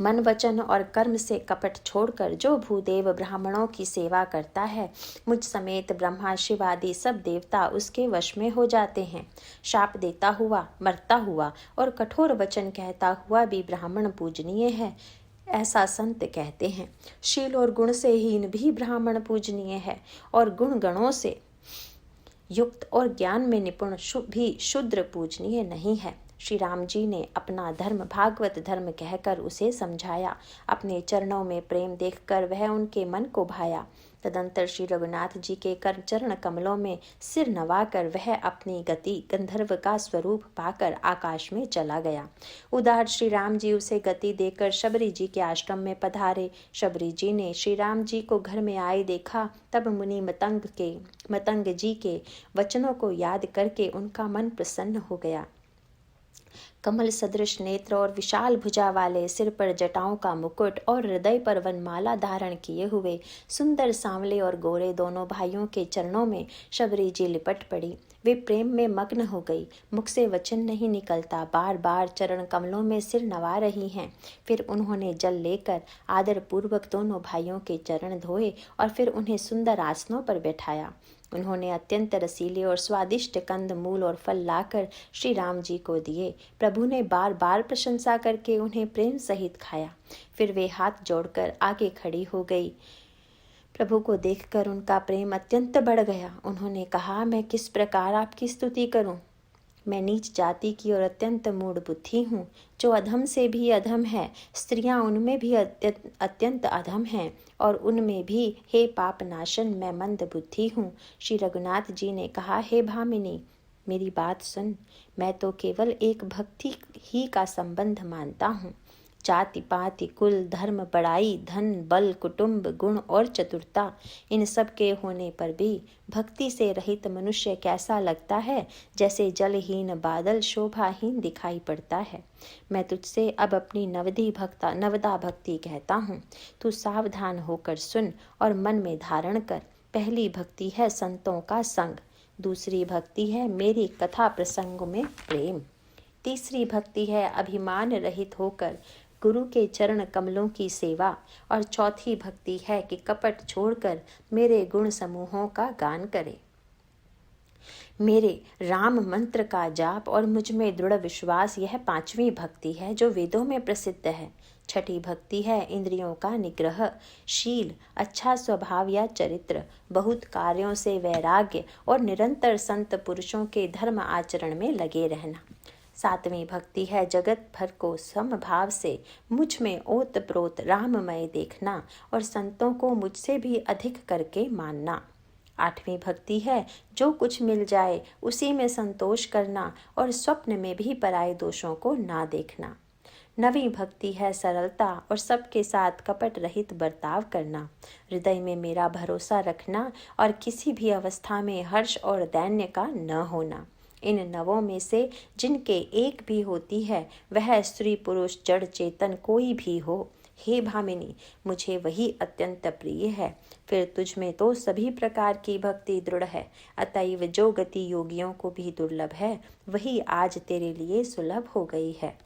मन, वचन और कर्म से कपट छोड़कर जो भूदेव ब्राह्मणों की सेवा करता है, मुझ समेत ब्रह्मा, शिव आदि सब देवता उसके वश में हो जाते हैं। शाप देता हुआ, मरता हुआ और कठोर वचन कहता हुआ भी ब्राह्मण पूजनीय है, ऐसा संत कहते हैं। शील और गुण से हीन भी ब्राह्मण पूजनीय है और गुण गणों से युक्त और ज्ञान में निपुण भी शूद्र पूजनीय नहीं है। श्री राम जी ने अपना धर्म भागवत धर्म कहकर उसे समझाया। अपने चरणों में प्रेम देखकर वह उनके मन को भाया। तदंतर श्री रघुनाथ जी के चरण कमलों में सिर नवाकर वह अपनी गति गंधर्व का स्वरूप पाकर आकाश में चला गया। उदार श्री राम जी उसे गति देकर शबरी जी के आश्रम में पधारे। शबरी जी ने श्री राम जी को घर में आए देखा, तब मुनि मतंग जी के वचनों को याद करके उनका मन प्रसन्न हो गया। कमल सदृश नेत्र और विशाल भुजा वाले, सिर पर जटाओं का मुकुट और हृदय पर वनमाला धारण किए हुए सुंदर सांवले और गोरे दोनों भाइयों के चरणों में शबरी जी लिपट पड़ी। वे प्रेम में मग्न हो गई। मुख से वचन नहीं निकलता, बार बार चरण कमलों में सिर नवा रही हैं। फिर उन्होंने जल लेकर आदर पूर्वक दोनों भाइयों के चरण धोए और फिर उन्हें सुंदर आसनों पर बैठाया। उन्होंने अत्यंत रसीले और स्वादिष्ट कंद मूल और फल लाकर श्री राम जी को दिए। प्रभु ने बार बार प्रशंसा करके उन्हें प्रेम सहित खाया। फिर वे हाथ जोड़कर आगे खड़ी हो गई। प्रभु को देखकर उनका प्रेम अत्यंत बढ़ गया। उन्होंने कहा, मैं किस प्रकार आपकी स्तुति करूं? मैं नीच जाति की और अत्यंत मूढ़ बुद्धि हूँ, जो अधम से भी अधम है। स्त्रियाँ उनमें भी अत्यंत अधम हैं, और उनमें भी हे पाप नाशन मैं मंद बुद्धि हूँ। श्री रघुनाथ जी ने कहा, हे भामिनी, मेरी बात सुन। मैं तो केवल एक भक्ति ही का संबंध मानता हूँ। जाति पाति कुल धर्म बड़ाई धन बल कुटुंब गुण और चतुरता, इन सब के होने पर भी भक्ति से रहित मनुष्य कैसा लगता है, जैसे जलहीन बादल शोभाहीन दिखाई पड़ता है। मैं तुझसे अब अपनी नवदा भक्ति कहता हूँ। तू सावधान होकर सुन और मन में धारण कर। पहली भक्ति है संतों का संग, दूसरी भक्ति है मेरी कथा प्रसंग में प्रेम, तीसरी भक्ति है अभिमान रहित होकर गुरु के चरण कमलों की सेवा, और चौथी भक्ति है कि कपट छोड़कर मेरे गुण समूहों का गान करे। मेरे राम मंत्र का जाप और मुझ में दृढ़ विश्वास, यह पांचवी भक्ति है जो वेदों में प्रसिद्ध है। छठी भक्ति है इंद्रियों का निग्रह, शील, अच्छा स्वभाव या चरित्र, बहुत कार्यों से वैराग्य और निरंतर संत पुरुषों के धर्म आचरण में लगे रहना। सातवीं भक्ति है जगत भर को समभाव से मुझ में ओत प्रोत राममय देखना और संतों को मुझसे भी अधिक करके मानना। आठवीं भक्ति है जो कुछ मिल जाए उसी में संतोष करना और स्वप्न में भी पराये दोषों को ना देखना। नवीं भक्ति है सरलता और सबके साथ कपट रहित बर्ताव करना, हृदय में मेरा भरोसा रखना और किसी भी अवस्था में हर्ष और दैन्य का न होना। इन नवों में से जिनके एक भी होती है, वह स्त्री पुरुष जड़ चेतन कोई भी हो, हे भामिनी, मुझे वही अत्यंत प्रिय है। फिर तुझ में तो सभी प्रकार की भक्ति दृढ़ है, अतएव जो गति योगियों को भी दुर्लभ है, वही आज तेरे लिए सुलभ हो गई है।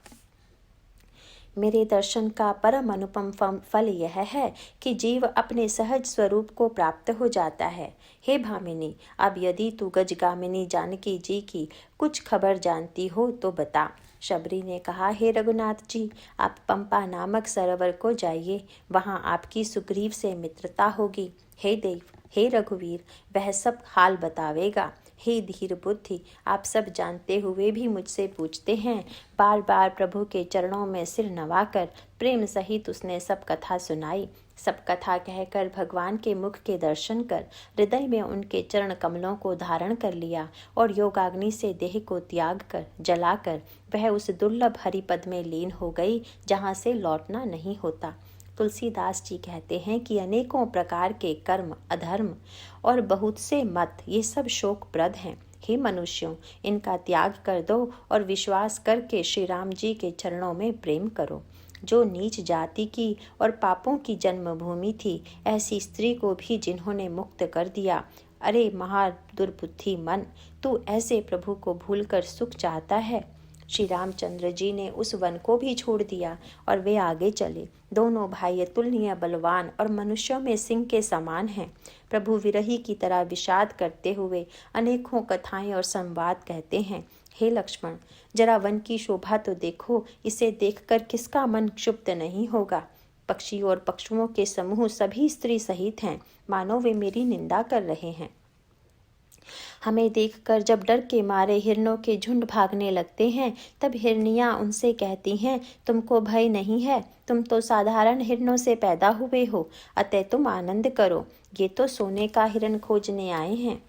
मेरे दर्शन का परम अनुपम फल यह है कि जीव अपने सहज स्वरूप को प्राप्त हो जाता है। हे भामिनी, अब यदि तू गजगामिनी जानकी जी की कुछ खबर जानती हो तो बता। शबरी ने कहा, हे रघुनाथ जी, आप पंपा नामक सरोवर को जाइए, वहाँ आपकी सुग्रीव से मित्रता होगी। हे देव, हे रघुवीर, वह सब हाल बतावेगा। हे धीर बुद्धि, आप सब जानते हुए भी मुझसे पूछते हैं। बार बार प्रभु के चरणों में सिर नवाकर प्रेम सहित उसने सब कथा सुनाई। सब कथा कहकर भगवान के मुख के दर्शन कर हृदय में उनके चरण कमलों को धारण कर लिया और योगाग्नि से देह को त्याग कर जलाकर वह उस दुर्लभ हरिपद में लीन हो गई, जहाँ से लौटना नहीं होता। तुलसीदास जी कहते हैं कि अनेकों प्रकार के कर्म, अधर्म और बहुत से मत, ये सब शोकप्रद हैं। हे मनुष्यों, इनका त्याग कर दो और विश्वास करके श्री राम जी के चरणों में प्रेम करो। जो नीच जाति की और पापों की जन्मभूमि थी, ऐसी स्त्री को भी जिन्होंने मुक्त कर दिया। अरे महादुर्बुद्धि मन, तू ऐसे प्रभु को भूलकर सुख चाहता है। श्री रामचंद्र जी ने उस वन को भी छोड़ दिया और वे आगे चले। दोनों भाई अतुलनीय बलवान और मनुष्यों में सिंह के समान हैं। प्रभु विरही की तरह विषाद करते हुए अनेकों कथाएं और संवाद कहते हैं। हे लक्ष्मण, जरा वन की शोभा तो देखो, इसे देखकर किसका मन क्षुब्ध नहीं होगा। पक्षी और पक्षुओं के समूह सभी स्त्री सहित हैं, मानो वे मेरी निंदा कर रहे हैं। हमें देखकर जब डर के मारे हिरणों के झुंड भागने लगते हैं, तब हिरनियां उनसे कहती हैं, तुमको भय नहीं है, तुम तो साधारण हिरणों से पैदा हुए हो, अतः तुम आनंद करो। ये तो सोने का हिरण खोजने आए हैं।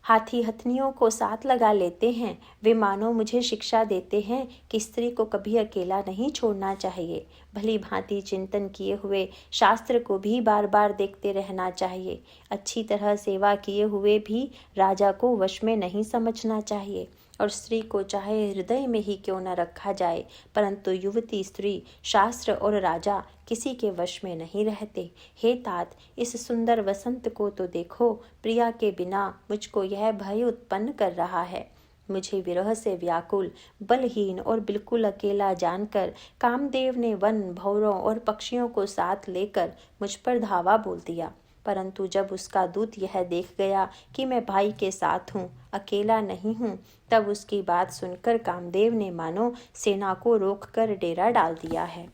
हाथी हथनियों को साथ लगा लेते हैं। वे मानो मुझे शिक्षा देते हैं कि स्त्री को कभी अकेला नहीं छोड़ना चाहिए। भली भांति चिंतन किए हुए शास्त्र को भी बार बार देखते रहना चाहिए। अच्छी तरह सेवा किए हुए भी राजा को वश में नहीं समझना चाहिए, और स्त्री को चाहे हृदय में ही क्यों न रखा जाए, परंतु युवती, स्त्री, शास्त्र और राजा किसी के वश में नहीं रहते। हे तात, इस सुंदर वसंत को तो देखो, प्रिया के बिना मुझको यह भय उत्पन्न कर रहा है। मुझे विरह से व्याकुल, बलहीन और बिल्कुल अकेला जानकर कामदेव ने वन, भौरों और पक्षियों को साथ लेकर मुझ पर धावा बोल दिया। परंतु जब उसका दूत यह देख गया कि मैं भाई के साथ हूँ, अकेला नहीं हूँ, तब उसकी बात सुनकर कामदेव ने मानो सेना को रोककर डेरा डाल दिया है।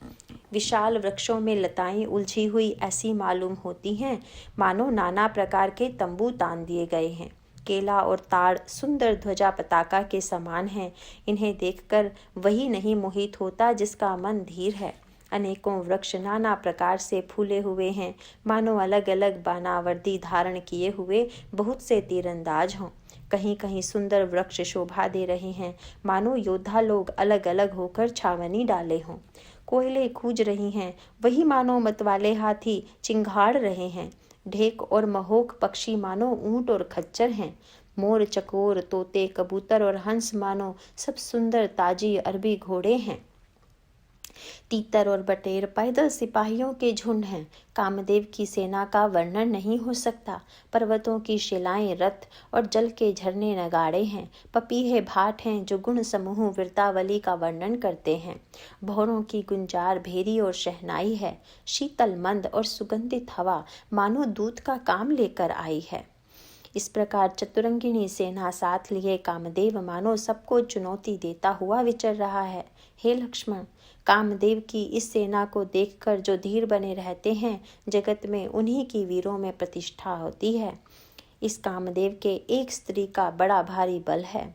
विशाल वृक्षों में लताएं उलझी हुई ऐसी मालूम होती हैं, मानो नाना प्रकार के तंबू तान दिए गए हैं। केला और ताड़ सुंदर ध्वजा पताका के समान हैं। इन्हें देखकर वही नहीं मोहित होता जिसका मन धीर है। अनेकों वृक्ष नाना प्रकार से फूले हुए हैं, मानो अलग अलग बानावर्दी धारण किए हुए बहुत से तीरंदाज हों। कहीं कहीं सुंदर वृक्ष शोभा दे रहे हैं, मानो योद्धा लोग अलग अलग होकर छावनी डाले हों। कोयले खूज रही हैं, वही मानो मतवाले हाथी चिंघाड़ रहे हैं। ढेक और महोक पक्षी मानो ऊंट और खच्चर हैं। मोर, चकोर, तोते, कबूतर और हंस मानो सब सुंदर ताजी अरबी घोड़े हैं। तीतर और बटेर पैदल सिपाहियों के झुंड हैं। कामदेव की सेना का वर्णन नहीं हो सकता। पर्वतों की शिलाएं रथ और जल के झरने नगाड़े हैं। पपीहे भाट हैं जो गुण समूह वीरतावली का वर्णन करते हैं। भौरों की गुंजार भेरी और शहनाई है। शीतल मंद और सुगंधित हवा मानो दूत का काम लेकर आई है। इस प्रकार चतुरंगिणी सेना साथ लिए कामदेव मानो सबको चुनौती देता हुआ विचर रहा है। हे लक्ष्मण, कामदेव की इस सेना को देखकर जो धीर बने रहते हैं, जगत में उन्हीं की वीरों में प्रतिष्ठा होती है। इस कामदेव के एक स्त्री का बड़ा भारी बल है,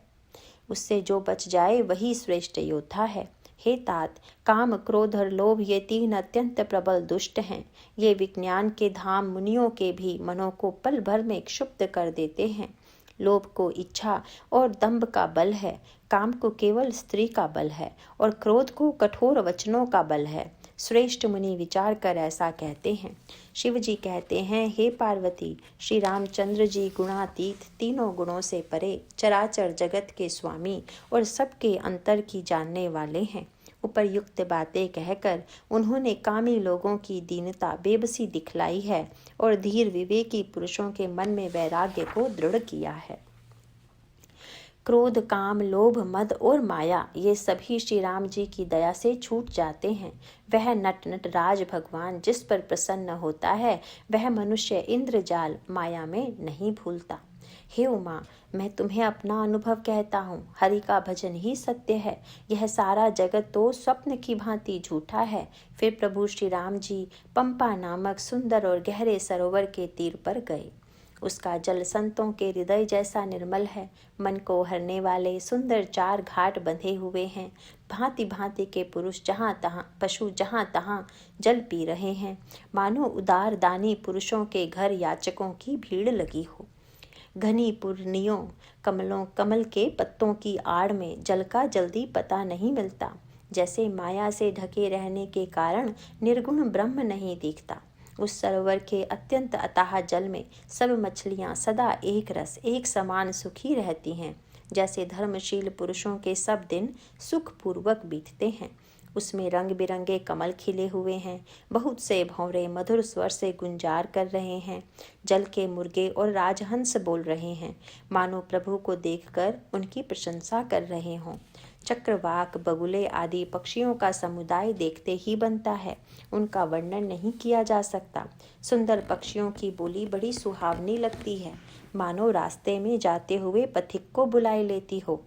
उससे जो बच जाए वही श्रेष्ठ योद्धा है। हे तात, काम, क्रोध और लोभ ये तीन अत्यंत प्रबल दुष्ट हैं। ये विज्ञान के धाम मुनियों के भी मनों को पल भर में क्षुब्ध कर देते हैं। लोभ को इच्छा और दंभ का बल है, काम को केवल स्त्री का बल है और क्रोध को कठोर वचनों का बल है। श्रेष्ठ मुनि विचार कर ऐसा कहते हैं। शिव जी कहते हैं, हे पार्वती, श्री रामचंद्र जी गुणातीत, तीनों गुणों से परे, चराचर जगत के स्वामी और सबके अंतर की जानने वाले हैं। उपरयुक्त बातें कहकर उन्होंने कामी लोगों की दीनता बेबसी दिखलाई है और धीर विवेकी पुरुषों के मन में वैराग्य को दृढ़ किया है। क्रोध, काम, लोभ, मद और माया ये सभी श्री राम जी की दया से छूट जाते हैं। वह नट राज भगवान जिस पर प्रसन्न होता है, वह मनुष्य इंद्रजाल माया में नहीं भूलता। हे उमा, मैं तुम्हें अपना अनुभव कहता हूँ। हरि का भजन ही सत्य है। यह सारा जगत तो स्वप्न की भांति झूठा है। फिर प्रभु श्री राम जी पंपा नामक सुंदर और गहरे सरोवर के तीर पर गए। उसका जल संतों के हृदय जैसा निर्मल है। मन को हरने वाले सुंदर 4 घाट बंधे हुए हैं। भांति भांति के पुरुष पशु जहाँ तहाँ जल पी रहे हैं, मानो उदार दानी पुरुषों के घर याचकों की भीड़ लगी हो। घनी पूर्णियों कमल के पत्तों की आड़ में जल का जल्दी पता नहीं मिलता। जैसे माया से ढके रहने के कारण निर्गुण ब्रह्म नहीं दिखता। उस सरोवर के अत्यंत अथाह जल में सब मछलियां सदा एक रस एक समान सुखी रहती हैं। जैसे धर्मशील पुरुषों के सब दिन सुखपूर्वक बीतते हैं। उसमें रंग बिरंगे कमल खिले हुए हैं। बहुत से भंवरे मधुर स्वर से गुंजार कर रहे हैं। जल के मुर्गे और राजहंस बोल रहे हैं, मानो प्रभु को देखकर उनकी प्रशंसा कर रहे हों। चक्रवाक, बगुले आदि पक्षियों का समुदाय देखते ही बनता है। उनका वर्णन नहीं किया जा सकता। सुंदर पक्षियों की बोली बड़ी सुहावनी लगती है, मानो रास्ते में जाते हुए पथिक को बुलाए लेती हो।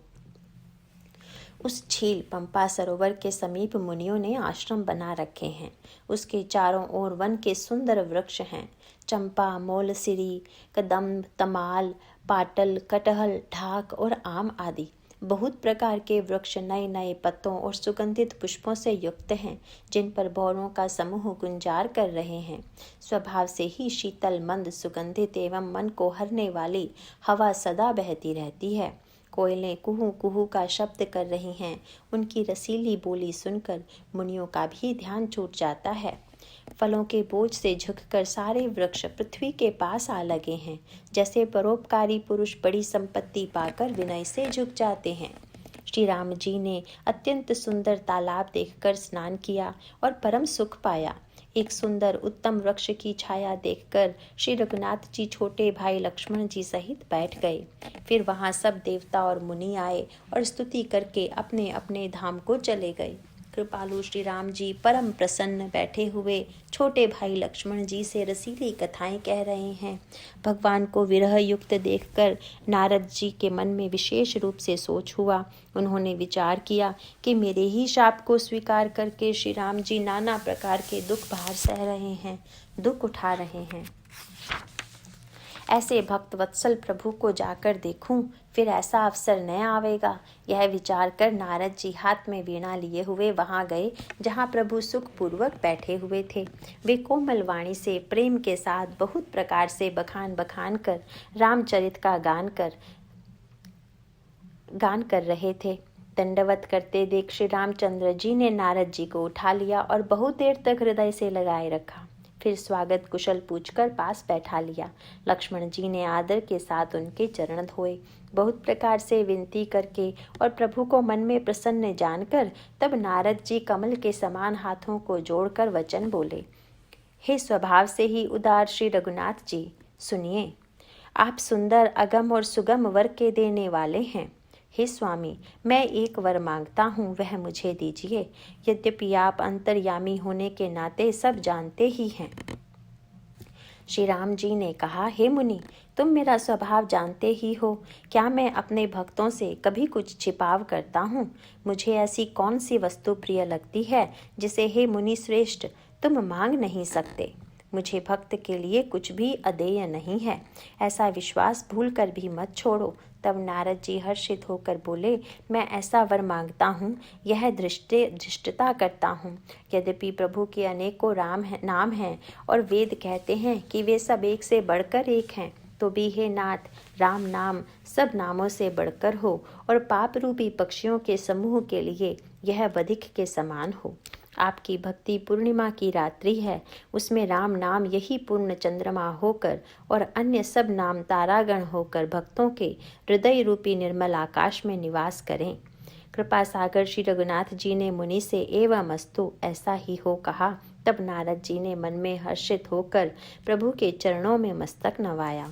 उस झील पंपा सरोवर के समीप मुनियों ने आश्रम बना रखे हैं। उसके चारों ओर वन के सुंदर वृक्ष हैं। चंपा, मोलसिरी, कदम्ब, तमाल, पाटल, कटहल, ढाक और आम आदि बहुत प्रकार के वृक्ष नए नए पत्तों और सुगंधित पुष्पों से युक्त हैं, जिन पर भौरों का समूह गुंजार कर रहे हैं। स्वभाव से ही शीतल मंद सुगंधित एवं मन को हरने वाली हवा सदा बहती रहती है। कोयलें कुहू कुहू का शब्द कर रही हैं। उनकी रसीली बोली सुनकर मुनियों का भी ध्यान छूट जाता है। फलों के बोझ से झुककर सारे वृक्ष पृथ्वी के पास आ लगे हैं। जैसे परोपकारी पुरुष बड़ी संपत्ति पाकर विनय से झुक जाते हैं। श्री राम जी ने अत्यंत सुंदर तालाब देखकर स्नान किया और परम सुख पाया। एक सुंदर उत्तम वृक्ष की छाया देखकर श्री रघुनाथ जी छोटे भाई लक्ष्मण जी सहित बैठ गए। फिर वहां सब देवता और मुनि आए और स्तुति करके अपने अपने धाम को चले गए। कृपालु श्री राम जी परम प्रसन्न बैठे हुए छोटे भाई लक्ष्मण जी से रसीली कथाएं कह रहे हैं। भगवान को विरह युक्त देखकर नारद जी के मन में विशेष रूप से सोच हुआ। उन्होंने विचार किया कि मेरे ही शाप को स्वीकार करके श्री राम जी नाना प्रकार के दुख भार सह रहे हैं, दुख उठा रहे हैं। ऐसे भक्त वत्सल प्रभु को जाकर देखूं, फिर ऐसा अवसर न आवेगा। यह विचार कर नारद जी हाथ में वीणा लिए हुए वहां गए जहां प्रभु सुखपूर्वक बैठे हुए थे। वे कोमल वाणी से प्रेम के साथ बहुत प्रकार से बखान बखान कर रामचरित का गान कर रहे थे। दंडवत करते देख श्री रामचंद्र जी ने नारद जी को उठा लिया और बहुत देर तक हृदय से लगाए रखा। फिर स्वागत कुशल पूछकर पास बैठा लिया। लक्ष्मण जी ने आदर के साथ उनके चरण धोए, बहुत प्रकार से विनती करके और प्रभु को मन में प्रसन्न जानकर तब नारद जी कमल के समान हाथों को जोड़कर वचन बोले। हे स्वभाव से ही उदार श्री रघुनाथ जी, सुनिए। आप सुंदर अगम और सुगम वर के देने वाले हैं। हे स्वामी, मैं एक वर मांगता हूँ, वह मुझे दीजिए। यद्यपि आप अंतर्यामी होने के नाते सब जानते ही हैं। श्री राम जी ने कहा, हे मुनि, तुम मेरा स्वभाव जानते ही हो। क्या मैं अपने भक्तों से कभी कुछ छिपाव करता हूँ? मुझे ऐसी कौन सी वस्तु प्रिय लगती है जिसे हे मुनि श्रेष्ठ तुम मांग नहीं सकते? मुझे भक्त के लिए कुछ भी अदेय नहीं है, ऐसा विश्वास भूलकर भी मत छोड़ो। तब नारद जी हर्षित होकर बोले, मैं ऐसा वर मांगता हूँ, यह धृष्टता करता हूँ। यद्यपि प्रभु के अनेकों नाम हैं और वेद कहते हैं कि वे सब एक से बढ़कर एक हैं, तो भी हे नाथ, राम नाम सब नामों से बढ़कर हो और पाप रूपी पक्षियों के समूह के लिए यह वधिक के समान हो। आपकी भक्ति पूर्णिमा की रात्रि है, उसमें राम नाम यही पूर्ण चंद्रमा होकर और अन्य सब नाम तारागण होकर भक्तों के हृदय रूपी निर्मल आकाश में निवास करें। कृपा सागर श्री रघुनाथ जी ने मुनि से एवं अस्तु, ऐसा ही हो कहा। तब नारद जी ने मन में हर्षित होकर प्रभु के चरणों में मस्तक नवाया।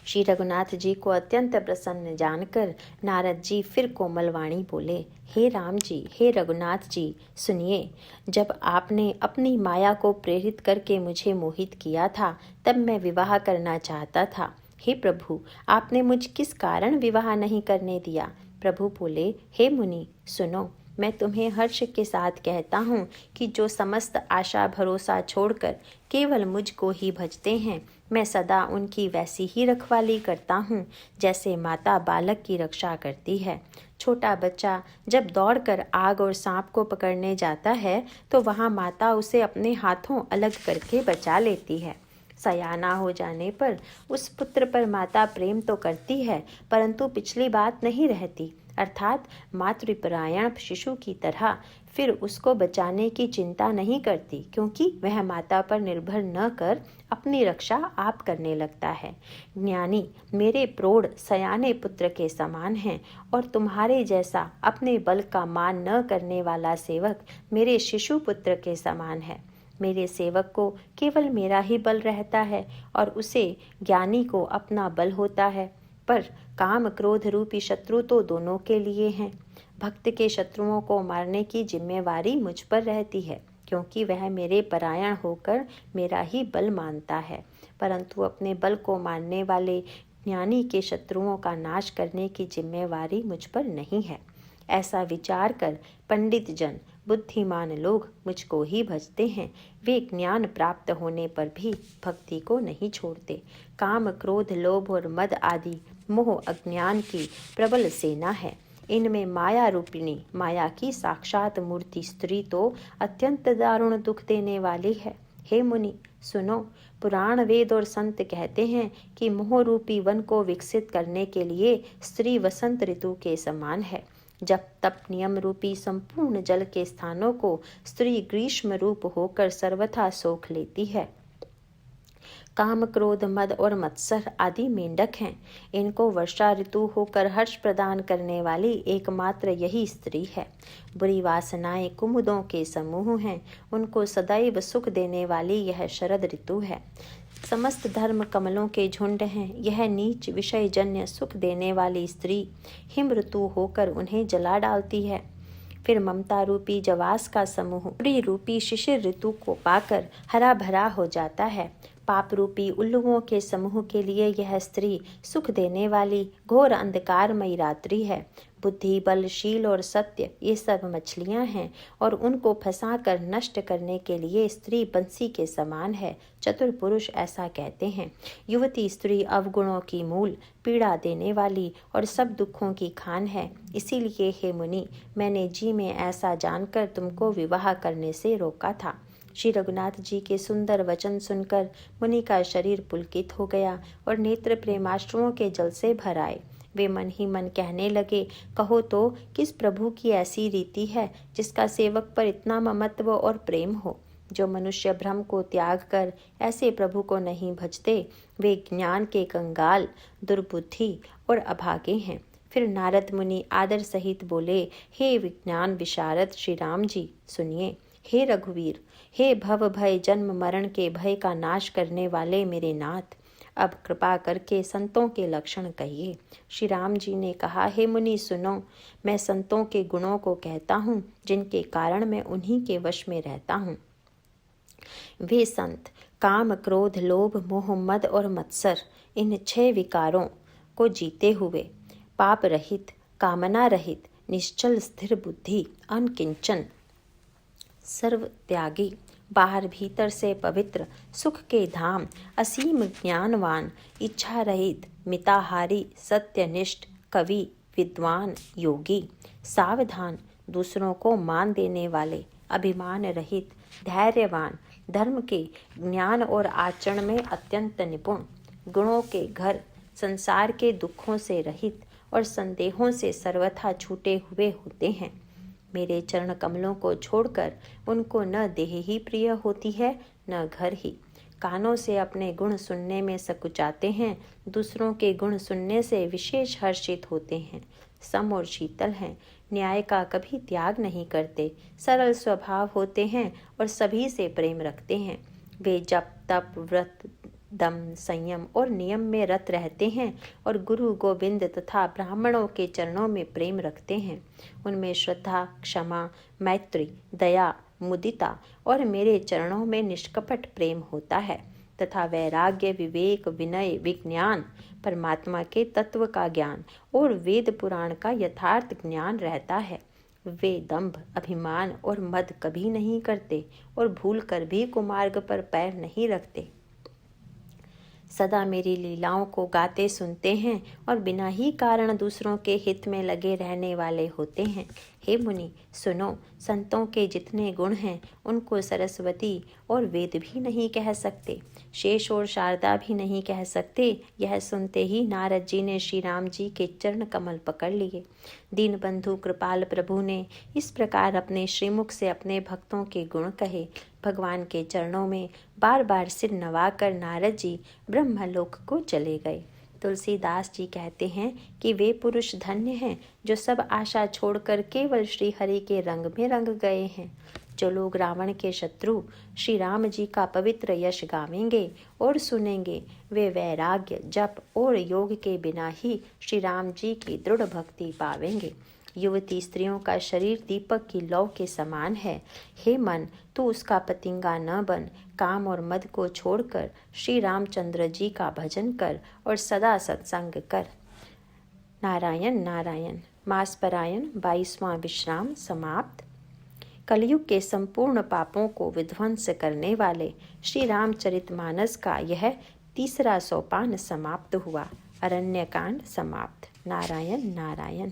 श्री रघुनाथ जी को अत्यंत प्रसन्न जानकर नारद जी फिर कोमल वाणी बोले, हे राम जी, हे रघुनाथ जी, सुनिए। जब आपने अपनी माया को प्रेरित करके मुझे मोहित किया था, तब मैं विवाह करना चाहता था। हे प्रभु, आपने मुझ किस कारण विवाह नहीं करने दिया? प्रभु बोले, हे मुनि, सुनो। मैं तुम्हें हर्ष के साथ कहता हूँ कि जो समस्त आशा भरोसा छोड़कर केवल मुझको ही भजते हैं, मैं सदा उनकी वैसी ही रखवाली करता हूँ जैसे माता बालक की रक्षा करती है। छोटा बच्चा जब दौड़कर आग और सांप को पकड़ने जाता है तो वहाँ माता उसे अपने हाथों अलग करके बचा लेती है। सयाना हो जाने पर उस पुत्र पर माता प्रेम तो करती है, परंतु पिछली बात नहीं रहती, अर्थात मातृपरायण शिशु की तरह फिर उसको बचाने की चिंता नहीं करती, क्योंकि वह माता पर निर्भर न कर अपनी रक्षा आप करने लगता है। ज्ञानी मेरे प्रौढ़ सयाने पुत्र के समान हैं और तुम्हारे जैसा अपने बल का मान न करने वाला सेवक मेरे शिशु पुत्र के समान है। मेरे सेवक को केवल मेरा ही बल रहता है और उसे ज्ञानी को अपना बल होता है, पर काम क्रोध रूपी शत्रु तो दोनों के लिए हैं। भक्त के शत्रुओं को मारने की जिम्मेवारी मुझ पर रहती है, क्योंकि वह मेरे परायण होकर मेरा ही बल मानता है, परंतु अपने बल को मानने वाले ज्ञानी के शत्रुओं का नाश करने की जिम्मेवारी मुझ पर नहीं है। ऐसा विचार कर पंडित जन, बुद्धिमान लोग मुझको ही भजते हैं। वे ज्ञान प्राप्त होने पर भी भक्ति को नहीं छोड़ते। काम क्रोध लोभ और मद आदि मोह अज्ञान की प्रबल सेना है। इनमें माया रूपिणी, माया की साक्षात मूर्ति स्त्री तो अत्यंत दारुण दुख देने वाली है। हे मुनि सुनो, पुराण वेद और संत कहते हैं कि मोह रूपी वन को विकसित करने के लिए स्त्री वसंत ऋतु के समान है। जब तप नियम रूपी संपूर्ण जल के स्थानों को स्त्री ग्रीष्म रूप होकर सर्वथा सोख लेती है। काम क्रोध मद और मत्सर आदि मेंढक हैं। इनको वर्षा ऋतु होकर हर्ष प्रदान करने वाली एकमात्र यही स्त्री है। बुरी वासनाएं कुमुदों के समूह हैं, उनको सदैव सुख देने वाली यह शरद ऋतु है। समस्त धर्म कमलों के झुंड हैं। यह नीच विषय जन्य सुख देने वाली स्त्री हिम ऋतु होकर उन्हें जला डालती है। फिर ममता रूपी जवास का समूह रूपी शिशिर ऋतु को पाकर हरा भरा हो जाता है। पाप रूपी उल्लुओं के समूह के लिए यह स्त्री सुख देने वाली घोर अंधकारमयी रात्रि है। बुद्धि, बल, शील और सत्य ये सब मछलियां हैं और उनको फंसाकर नष्ट करने के लिए स्त्री बंसी के समान है। चतुर पुरुष ऐसा कहते हैं। युवती स्त्री अवगुणों की मूल, पीड़ा देने वाली और सब दुखों की खान है। इसीलिए हे मुनि, मैंने जी में ऐसा जानकर तुमको विवाह करने से रोका था। श्री रघुनाथ जी के सुंदर वचन सुनकर मुनि का शरीर पुलकित हो गया और नेत्र प्रेमाश्रुओं के जल से भर आए। वे मन ही मन कहने लगे, कहो तो किस प्रभु की ऐसी रीति है जिसका सेवक पर इतना ममत्व और प्रेम हो। जो मनुष्य भ्रम को त्याग कर ऐसे प्रभु को नहीं भजते वे ज्ञान के कंगाल, दुर्बुद्धि और अभागे हैं। फिर नारद मुनि आदर सहित बोले, हे विज्ञान विशारद श्री राम जी, सुनिए। हे रघुवीर, हे भव भय जन्म मरण के भय का नाश करने वाले मेरे नाथ, अब कृपा करके संतों के लक्षण कहिए। श्री राम जी ने कहा, हे मुनि सुनो, मैं संतों के गुणों को कहता हूँ जिनके कारण मैं उन्हीं के वश में रहता हूँ। वे संत काम, क्रोध, लोभ, मोह, मद और मत्सर इन 6 विकारों को जीते हुए पाप रहित, कामना रहित, निश्चल स्थिर बुद्धि, अनकिंचन, सर्व त्यागी, बाहर भीतर से पवित्र, सुख के धाम, असीम ज्ञानवान, इच्छा रहित, मिताहारी, सत्यनिष्ठ, कवि, विद्वान, योगी, सावधान, दूसरों को मान देने वाले, अभिमान रहित, धैर्यवान, धर्म के ज्ञान और आचरण में अत्यंत निपुण, गुणों के घर, संसार के दुखों से रहित और संदेहों से सर्वथा छूटे हुए होते हैं। मेरे चरण कमलों को छोड़कर उनको न देह ही प्रिय होती है न घर ही। कानों से अपने गुण सुनने में सकुचाते हैं, दूसरों के गुण सुनने से विशेष हर्षित होते हैं। सम और शीतल हैं, न्याय का कभी त्याग नहीं करते, सरल स्वभाव होते हैं और सभी से प्रेम रखते हैं। वे जप, तप, व्रत, दम, संयम और नियम में रत रहते हैं और गुरु गोविंद तथा ब्राह्मणों के चरणों में प्रेम रखते हैं। उनमें श्रद्धा, क्षमा, मैत्री, दया, मुदिता और मेरे चरणों में निष्कपट प्रेम होता है तथा वैराग्य, विवेक, विनय, विज्ञान, परमात्मा के तत्व का ज्ञान और वेद पुराण का यथार्थ ज्ञान रहता है। वे दंभ, अभिमान और मद कभी नहीं करते और भूल कर भी कुमार्ग पर पैर नहीं रखते। सदा मेरी लीलाओं को गाते सुनते हैं और बिना ही कारण दूसरों के हित में लगे रहने वाले होते हैं। हे मुनि सुनो, संतों के जितने गुण हैं उनको सरस्वती और वेद भी नहीं कह सकते, शेष और शारदा भी नहीं कह सकते। यह सुनते ही नारद जी ने श्री राम जी के चरण कमल पकड़ लिए। दीनबंधु कृपाल प्रभु ने इस प्रकार अपने श्रीमुख से अपने भक्तों के गुण कहे। भगवान के चरणों में बार बार सिर नवाकर नारद जी ब्रह्मलोक को चले गए। तुलसीदास जी कहते हैं कि वे पुरुष धन्य हैं जो सब आशा छोड़कर केवल श्री हरि के रंग में रंग गए हैं। जो लोग रावण के शत्रु श्री राम जी का पवित्र यश गावेंगे और सुनेंगे, वे वैराग्य, जप और योग के बिना ही श्री राम जी की दृढ़ भक्ति पावेंगे। युवती स्त्रियों का शरीर दीपक की लौ के समान है। हे मन, तू उसका पतिंगा न बन, काम और मद को छोड़कर श्री रामचंद्र जी का भजन कर और सदा सत्संग कर। नारायण नारायण। मासपरायण 22वां विश्राम समाप्त। कलयुग के संपूर्ण पापों को विध्वंस करने वाले श्री रामचरितमानस का यह 3रा सोपान समाप्त हुआ। अरण्यकांड समाप्त। नारायण नारायण।